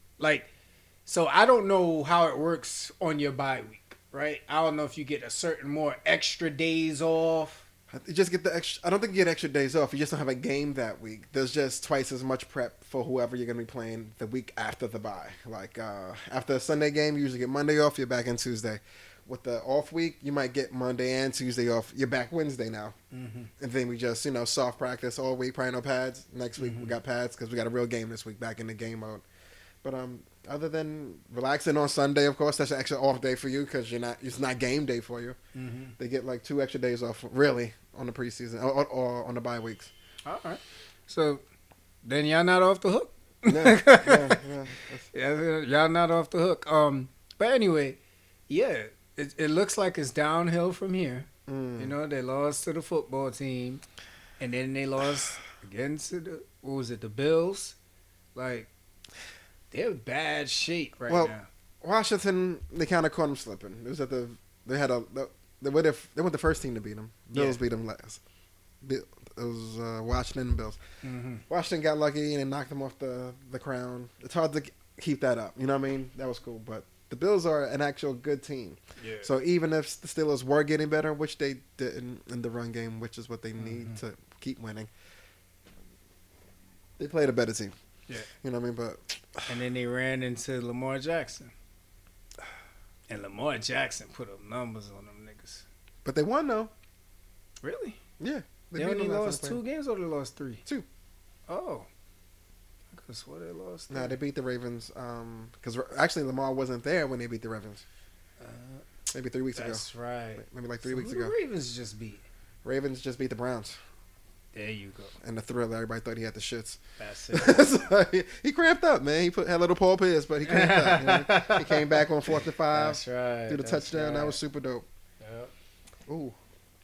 [SPEAKER 2] So I don't know how it works on your bye week, right? I don't know if you get a certain more extra days off.
[SPEAKER 1] You just get the extra. I don't think you get extra days off. You just don't have a game that week. There's just twice as much prep for whoever you're gonna be playing the week after the bye. Like after a Sunday game, you usually get Monday off. You're back in Tuesday. With the off week, you might get Monday and Tuesday off. You're back Wednesday now, and then we just soft practice all week. Probably no pads. Next week we got pads because we got a real game this week. Back in the game mode. But other than relaxing on Sunday, of course, that's an extra off day for you because it's not game day for you. They get like 2 extra days off, really, on the preseason or on the bye weeks.
[SPEAKER 2] All right. So then y'all not off the hook. Yeah, y'all not off the hook. But anyway, yeah, it looks like it's downhill from here. They lost to the football team, and then they lost again to the Bills. Like, they're in bad shape now.
[SPEAKER 1] Washington, they kind of caught them slipping. It was they weren't the first team to beat them. Bills beat them last. It was Washington and Bills. Washington got lucky and they knocked them off the crown. It's hard to keep that up. You know what I mean? That was cool. But the Bills are an actual good team. Yeah. So even if the Steelers were getting better, which they didn't in the run game, which is what they need to keep winning, They played a better team.
[SPEAKER 2] Yeah.
[SPEAKER 1] You know what I mean? But
[SPEAKER 2] and then they ran into Lamar Jackson. And Lamar Jackson put up numbers on them niggas.
[SPEAKER 1] But they won, though.
[SPEAKER 2] Really?
[SPEAKER 1] Yeah.
[SPEAKER 2] They only lost 2 games or they lost 3?
[SPEAKER 1] 2.
[SPEAKER 2] Oh. I could have swore they lost 3.
[SPEAKER 1] Nah, they beat the Ravens. Because actually Lamar wasn't there when they beat the Ravens. Maybe 3 weeks ago.
[SPEAKER 2] That's right.
[SPEAKER 1] Maybe like 3 weeks ago.
[SPEAKER 2] Who the Ravens just beat?
[SPEAKER 1] Ravens just beat the Browns.
[SPEAKER 2] There you go.
[SPEAKER 1] And the Thriller, everybody thought he had the shits.
[SPEAKER 2] That's it.
[SPEAKER 1] So he cramped up, man. He had a little Paul Pierce, but he cramped up. You know? He came back on 4th and 5.
[SPEAKER 2] That's right.
[SPEAKER 1] Threw the touchdown.
[SPEAKER 2] Right.
[SPEAKER 1] That was super dope.
[SPEAKER 2] Yep.
[SPEAKER 1] Ooh,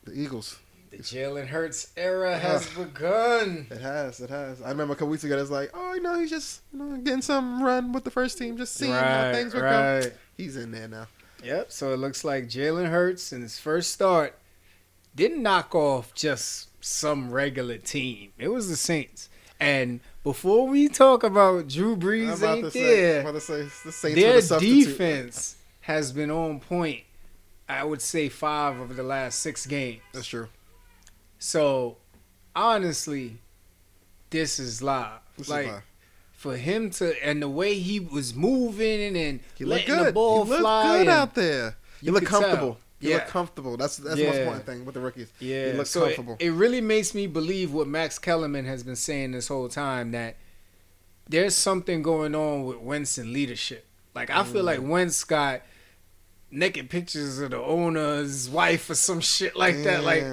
[SPEAKER 1] the Eagles.
[SPEAKER 2] The Jalen Hurts era has begun.
[SPEAKER 1] It has. I remember a couple weeks ago, it was like, oh, he's just getting some run with the first team, just seeing how things would go. He's in there now.
[SPEAKER 2] Yep, so it looks like Jalen Hurts in his first start didn't knock off just some regular team. It was the Saints. And before we talk about Drew Brees ain't there,
[SPEAKER 1] the Saints
[SPEAKER 2] their defense has been on point, I would say 5 of the last 6 games.
[SPEAKER 1] That's true.
[SPEAKER 2] So, honestly, this is live. For him to, and the way he was moving and letting the ball fly.
[SPEAKER 1] He looked good out there. He looked comfortable.
[SPEAKER 2] He
[SPEAKER 1] looked comfortable. That's the most important thing with the rookies.
[SPEAKER 2] Yeah.
[SPEAKER 1] He looked comfortable.
[SPEAKER 2] It really makes me believe what Max Kellerman has been saying this whole time, that there's something going on with Wentz and leadership. Like, I feel like Wentz got naked pictures of the owner's wife or some shit like that. Like,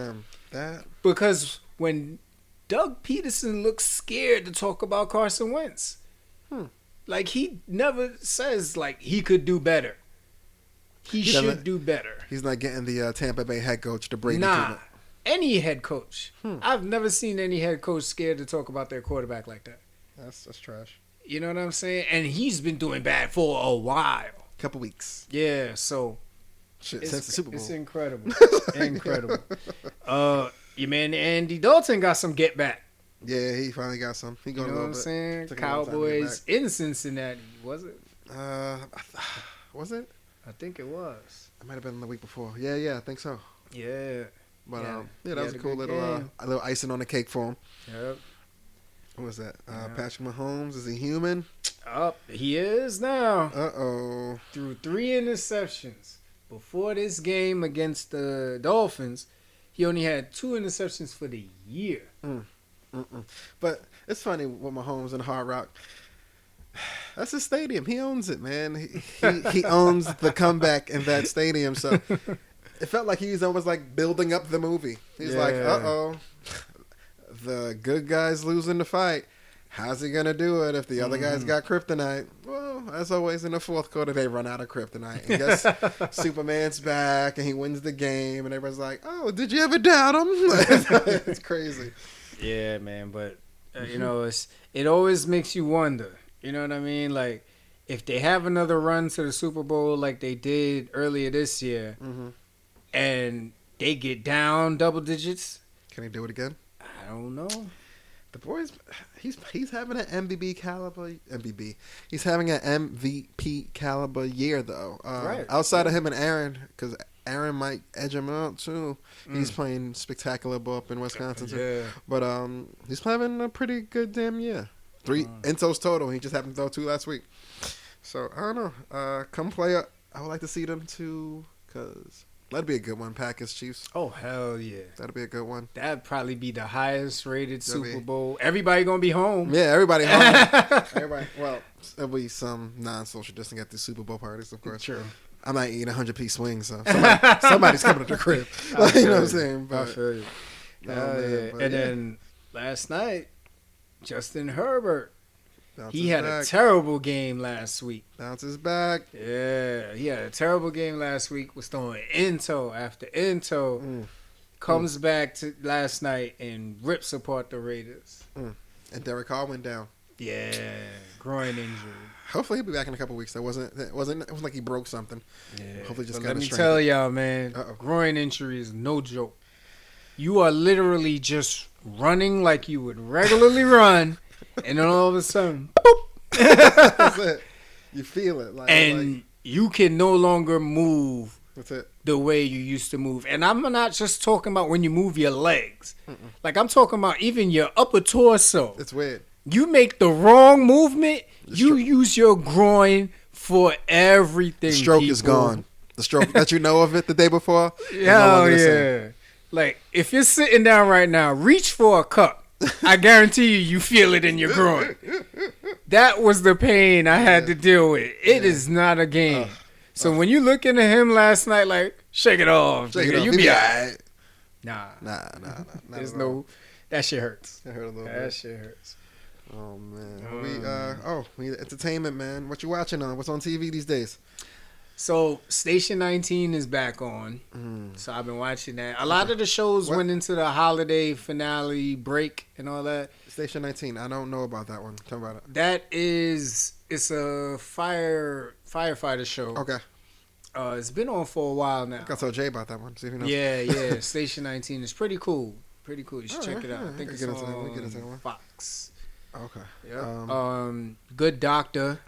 [SPEAKER 2] because when Doug Peterson looks scared to talk about Carson Wentz. Like, he never says, like, he could do better. He should do better.
[SPEAKER 1] He's not getting the Tampa Bay head coach, the Brady treatment.
[SPEAKER 2] Any head coach. I've never seen any head coach scared to talk about their quarterback like that.
[SPEAKER 1] That's trash.
[SPEAKER 2] You know what I'm saying? And he's been doing bad for a while.
[SPEAKER 1] Couple weeks.
[SPEAKER 2] Yeah, so.
[SPEAKER 1] Since the Super Bowl.
[SPEAKER 2] It's incredible. Incredible. Your man Andy Dalton got some get back.
[SPEAKER 1] Yeah, he finally got some. He going
[SPEAKER 2] you know what I'm saying? Cowboys in Cincinnati, was it?
[SPEAKER 1] Was it?
[SPEAKER 2] I think it was.
[SPEAKER 1] It might have been the week before. Yeah, I think so.
[SPEAKER 2] Yeah.
[SPEAKER 1] But that was a cool little icing on the cake for him.
[SPEAKER 2] Yep.
[SPEAKER 1] What was that? Patrick Mahomes, is he human?
[SPEAKER 2] He is now.
[SPEAKER 1] Uh-oh.
[SPEAKER 2] Threw 3 interceptions. Before this game against the Dolphins, he only had 2 interceptions for the year.
[SPEAKER 1] But it's funny with Mahomes and Hard Rock. That's his stadium. He owns it, man. He owns the comeback in that stadium. So it felt like he was almost like building up the movie. He's like, uh-oh, the good guy's losing the fight. How's he going to do it if the other guy's got kryptonite? Well, as always, in the fourth quarter, they run out of kryptonite. And guess Superman's back, and he wins the game, and everybody's like, oh, did you ever doubt him? It's crazy.
[SPEAKER 2] Yeah, man, but, it always makes you wonder. You know what I mean? Like, if they have another run to the Super Bowl like they did earlier this year, and they get down double digits.
[SPEAKER 1] Can he do it again?
[SPEAKER 2] I don't know.
[SPEAKER 1] The boys, he's having an MVP caliber. He's having an MVP caliber year though.
[SPEAKER 2] Right.
[SPEAKER 1] Outside of him and Aaron, because Aaron might edge him out too. He's playing spectacular ball up in Wisconsin too.
[SPEAKER 2] Yeah.
[SPEAKER 1] But he's having a pretty good damn year. 3 intos total. He just happened to throw 2 last week. So I don't know. Come play. I would like to see them too, because that'd be a good one. Packers Chiefs.
[SPEAKER 2] Oh hell yeah.
[SPEAKER 1] That'd be a good one.
[SPEAKER 2] That'd probably be the highest rated Super Bowl. Everybody gonna be home.
[SPEAKER 1] Yeah, everybody home. Well, there'll be some non-social distancing at the Super Bowl parties, of course.
[SPEAKER 2] True.
[SPEAKER 1] I might eat 100-piece swings, so somebody's coming to the crib. You know what I'm saying? But,
[SPEAKER 2] I feel you. Then last night, Justin Herbert. He had a terrible game last week.
[SPEAKER 1] Bounces back.
[SPEAKER 2] Yeah, he had a terrible game last week. Was throwing into after into. Comes back to last night and rips apart the Raiders.
[SPEAKER 1] And Derek Carr went down.
[SPEAKER 2] Yeah, groin injury.
[SPEAKER 1] Hopefully he'll be back in a couple weeks. It wasn't like he broke something.
[SPEAKER 2] Yeah.
[SPEAKER 1] Hopefully just got
[SPEAKER 2] let me tell y'all, man. Groin injury is no joke. You are literally just running like you would regularly run. And then all of a sudden, boop.
[SPEAKER 1] That's it. You feel it.
[SPEAKER 2] And you can no longer move
[SPEAKER 1] that's it.
[SPEAKER 2] The way you used to move. And I'm not just talking about when you move your legs. Like, I'm talking about even your upper torso.
[SPEAKER 1] It's weird.
[SPEAKER 2] You make the wrong movement, you use your groin for everything.
[SPEAKER 1] The stroke is gone. The stroke that you know of it the day before.
[SPEAKER 2] Hell yeah. Like, if you're sitting down right now, reach for a cup. I guarantee you feel it in your groin. That was the pain I had to deal with. It is not a game. So when you look into him last night, like, shake it off. You be all right. Nah. There's no. That shit hurts.
[SPEAKER 1] That hurt a little bit.
[SPEAKER 2] That shit hurts.
[SPEAKER 1] Oh man. We entertainment, man. What you watching on? What's on TV these days?
[SPEAKER 2] So Station 19 is back on. So I've been watching that. A lot of the shows went into the holiday finale break and all that.
[SPEAKER 1] Station 19. I don't know about that one. Tell me about it.
[SPEAKER 2] That is, it's a firefighter show.
[SPEAKER 1] Okay.
[SPEAKER 2] It's been on for a while now.
[SPEAKER 1] I told Jay about that one. See if he knows.
[SPEAKER 2] Yeah. Station 19 is pretty cool. You should check it out. I think it's
[SPEAKER 1] on
[SPEAKER 2] Fox.
[SPEAKER 1] Okay.
[SPEAKER 2] Yeah. Good Doctor.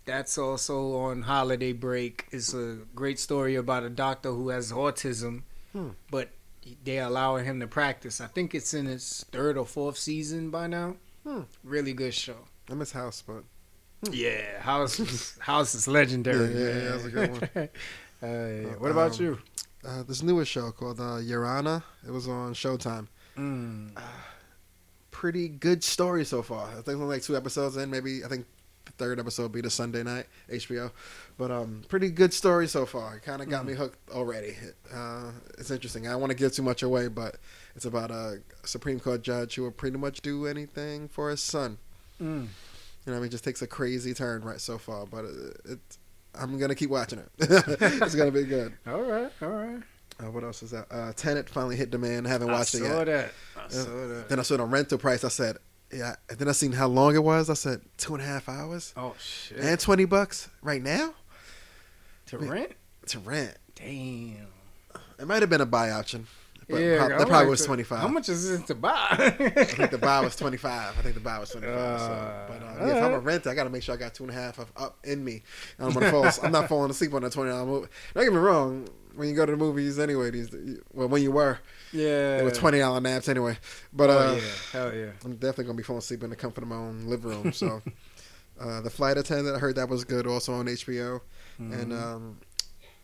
[SPEAKER 2] That's also on holiday break. It's a great story about a doctor who has autism, but they're allowing him to practice. I think it's in its 3rd or 4th season by now. Really good show.
[SPEAKER 1] I miss House, but
[SPEAKER 2] yeah, House is legendary.
[SPEAKER 1] Yeah, that's a good one.
[SPEAKER 2] What about you?
[SPEAKER 1] This newest show called Urana. It was on Showtime. Pretty good story so far. I think only like 2 episodes in. Maybe I think the 3rd episode will be the Sunday night HBO. But pretty good story so far. It kind of got me hooked already. It's interesting. I don't want to give too much away, but it's about a Supreme Court judge who will pretty much do anything for his son. You know, it just takes a crazy turn right so far. But I'm gonna keep watching it. It's gonna be good.
[SPEAKER 2] All right.
[SPEAKER 1] What else is that? Tenet finally hit demand. I haven't watched it yet.
[SPEAKER 2] I saw that.
[SPEAKER 1] Then I saw the rental price. I said, yeah. And then I seen how long it was. I said 2.5 hours.
[SPEAKER 2] Oh shit.
[SPEAKER 1] And $20 right now
[SPEAKER 2] to rent.
[SPEAKER 1] Damn. It might have been a buy option. But
[SPEAKER 2] Yeah,
[SPEAKER 1] that probably was 25.
[SPEAKER 2] How much is it to buy?
[SPEAKER 1] I think the buy was 25. But if I'm a renter, I got to make sure I got 2.5 up in me. I'm not falling asleep on a $20 movie. Don't get me wrong. When you go to the movies anyway, when you were, they were $20 naps anyway. But
[SPEAKER 2] hell yeah,
[SPEAKER 1] I'm definitely gonna be falling asleep in the comfort of my own living room. So, The Flight Attendant, I heard that was good, also on HBO, and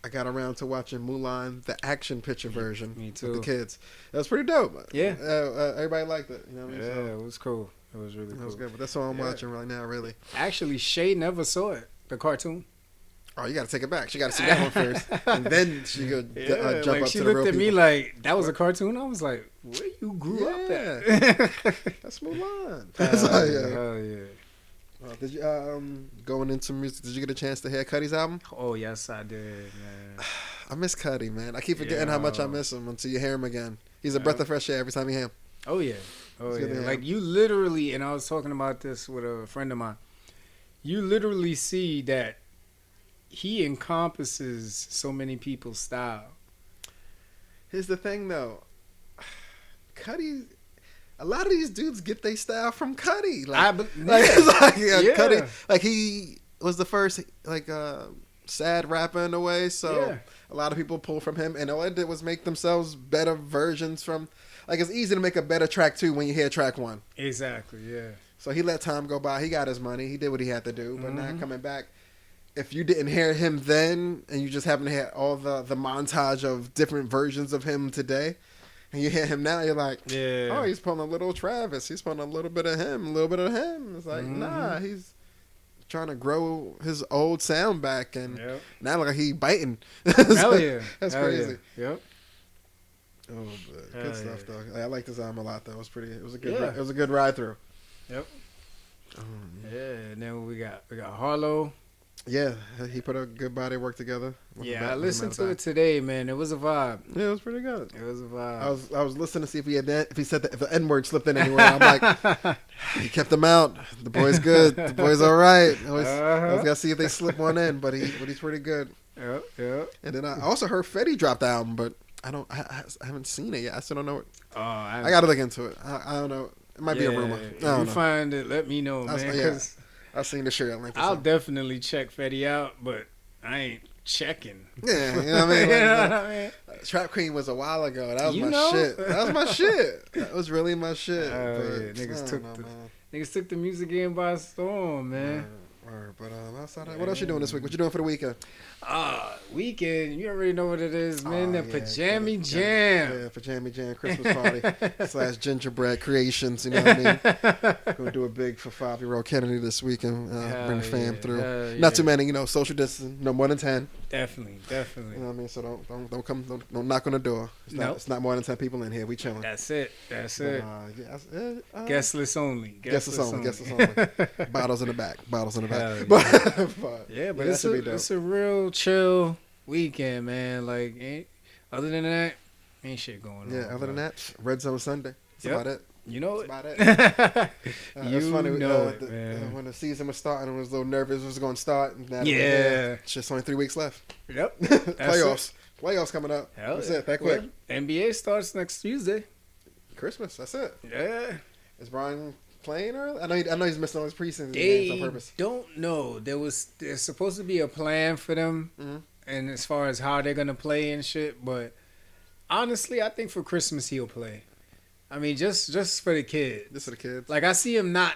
[SPEAKER 1] I got around to watching Mulan, the action picture version.
[SPEAKER 2] Me too.
[SPEAKER 1] With the kids. That was pretty dope.
[SPEAKER 2] Yeah,
[SPEAKER 1] everybody liked it. You know what I mean?
[SPEAKER 2] Yeah, it was cool. It was really cool.
[SPEAKER 1] It was good, but that's all I'm watching right now, really.
[SPEAKER 2] Actually, Shay never saw it, the cartoon.
[SPEAKER 1] Oh, you got to take it back. She got to see that one first, and then she could jump
[SPEAKER 2] like
[SPEAKER 1] up to the real
[SPEAKER 2] She looked at me
[SPEAKER 1] people.
[SPEAKER 2] like, that was a cartoon? I was like, where you grew up at?
[SPEAKER 1] That's Mulan.
[SPEAKER 2] Hell yeah.
[SPEAKER 1] Did you going into music? Did you get a chance to hear Cuddy's album?
[SPEAKER 2] Oh yes, I did, man.
[SPEAKER 1] I miss Cuddy, man. I keep forgetting how much I miss him until you hear him again. He's a breath of fresh air every time you hear him.
[SPEAKER 2] Oh yeah, Like you literally, and I was talking about this with a friend of mine. You literally see that he encompasses so many people's style.
[SPEAKER 1] Here's the thing, though. Cuddy, a lot of these dudes get their style from Cuddy. Cuddy, like he was the first sad rapper in a way. So a lot of people pull from him, and all it did was make themselves better versions from. Like it's easy to make a better track too when you hear track 1.
[SPEAKER 2] Exactly. Yeah.
[SPEAKER 1] So he let time go by. He got his money. He did what he had to do. But now coming back. If you didn't hear him then, and you just happen to hear all the montage of different versions of him today, and you hear him now, you're like, oh, he's pulling a little Travis. He's pulling a little bit of him, a little bit of him. It's like, nah, he's trying to grow his old sound back, and now like he biting.
[SPEAKER 2] Hell yeah.
[SPEAKER 1] That's crazy.
[SPEAKER 2] Yeah. Yep.
[SPEAKER 1] Oh, but good stuff though. I like this album a lot though. It was pretty. It was a good. It was a good ride through.
[SPEAKER 2] Yep. And then we got Harlow.
[SPEAKER 1] Yeah, he put a good body of work together.
[SPEAKER 2] I listened to it today, man. It was a vibe.
[SPEAKER 1] Yeah, it was pretty good.
[SPEAKER 2] It was a vibe.
[SPEAKER 1] I was listening to see if he said if the N word slipped in anywhere. I'm like, he kept them out. The boy's good. The boy's all right. I always gotta see if they slip one in, but he's pretty good.
[SPEAKER 2] Yep.
[SPEAKER 1] And then I also heard Fetty dropped the album, but I haven't seen it yet. I still don't know it.
[SPEAKER 2] Oh,
[SPEAKER 1] I gotta look into it. I don't know. It might be a rumor.
[SPEAKER 2] If you find it, let me know, man. Because
[SPEAKER 1] I've seen the shirt.
[SPEAKER 2] I'll definitely check Fetty out, but I ain't checking.
[SPEAKER 1] Yeah, you know what I mean? You know what I mean? Trap Queen was a while ago. That was my shit. That was my shit. That was really my shit.
[SPEAKER 2] Niggas took the music game by storm, man.
[SPEAKER 1] But outside that, what else you doing this week? What you doing for the weekend?
[SPEAKER 2] Weekend. You already know what it is, man. The Pajama Jam.
[SPEAKER 1] Yeah, Pajama Jam Christmas party / gingerbread creations. You know what I mean? Gonna do a big for 5-year-old Kennedy this weekend. Bring the fam through. Not too many, social distancing. No more than 10.
[SPEAKER 2] Definitely.
[SPEAKER 1] You know what I mean? So don't come. Don't knock on the door. It's not more than 10 people in here. We chilling.
[SPEAKER 2] That's it. Guest list only.
[SPEAKER 1] Guest list only. Bottles in the back.
[SPEAKER 2] Yeah.
[SPEAKER 1] But
[SPEAKER 2] it's a real chill weekend, man. Like, other than that, ain't shit going on.
[SPEAKER 1] Yeah, other than that, Red Zone Sunday. That's about it.
[SPEAKER 2] You know
[SPEAKER 1] That's
[SPEAKER 2] it.
[SPEAKER 1] about it.
[SPEAKER 2] It's funny.
[SPEAKER 1] Man. When the season was starting, I was a little nervous. It was going to start. It's just only 3 weeks left.
[SPEAKER 2] Yep.
[SPEAKER 1] Playoffs coming up. That's it. That quick.
[SPEAKER 2] NBA starts next Tuesday.
[SPEAKER 1] Christmas. That's it.
[SPEAKER 2] Yeah.
[SPEAKER 1] Is Brian playing early? I know he's missing all his preseason
[SPEAKER 2] games
[SPEAKER 1] on purpose.
[SPEAKER 2] Don't know. There's supposed to be a plan for them, and as far as how they're gonna play and shit. But honestly, I think for Christmas he'll play. I mean, just for the kids.
[SPEAKER 1] Just for the kids.
[SPEAKER 2] Like, I see him not,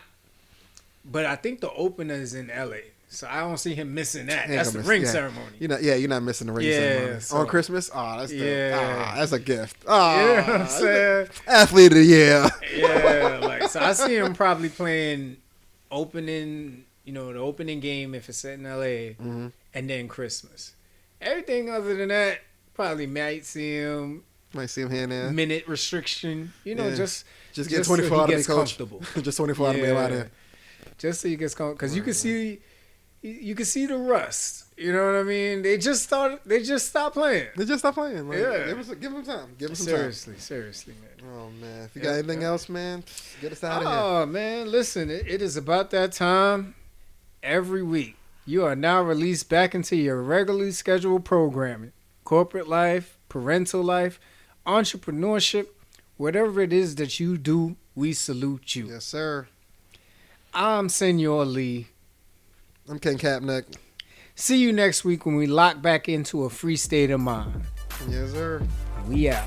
[SPEAKER 2] but I think the opener is in LA, so I don't see him missing that. That's the ring ceremony.
[SPEAKER 1] You're not missing the ring ceremony on Christmas. That's dope. That's a gift.
[SPEAKER 2] You know what I'm saying?
[SPEAKER 1] Athlete of the year.
[SPEAKER 2] So I see him probably playing opening, the opening game if it's set in LA, and then Christmas. Everything other than that, probably might see him.
[SPEAKER 1] Might see him here and there.
[SPEAKER 2] Minute restriction, just
[SPEAKER 1] get 24 out of me, coach. Just 24 out of me out here.
[SPEAKER 2] Just so he gets comfortable, because you can see the rust. You know what I mean? They just stopped playing.
[SPEAKER 1] Like, give them time. Give them some time.
[SPEAKER 2] Seriously, man.
[SPEAKER 1] Oh man, if you got anything else, man, get us out of here.
[SPEAKER 2] Oh man, listen, it is about that time. Every week, you are now released back into your regularly scheduled programming, corporate life, parental life, entrepreneurship, whatever it is that you do, we salute you.
[SPEAKER 1] Yes, sir.
[SPEAKER 2] I'm SenorLee.
[SPEAKER 1] I'm KenKapNik.
[SPEAKER 2] See you next week when we lock back into a free state of mind.
[SPEAKER 1] Yes, sir.
[SPEAKER 2] We out.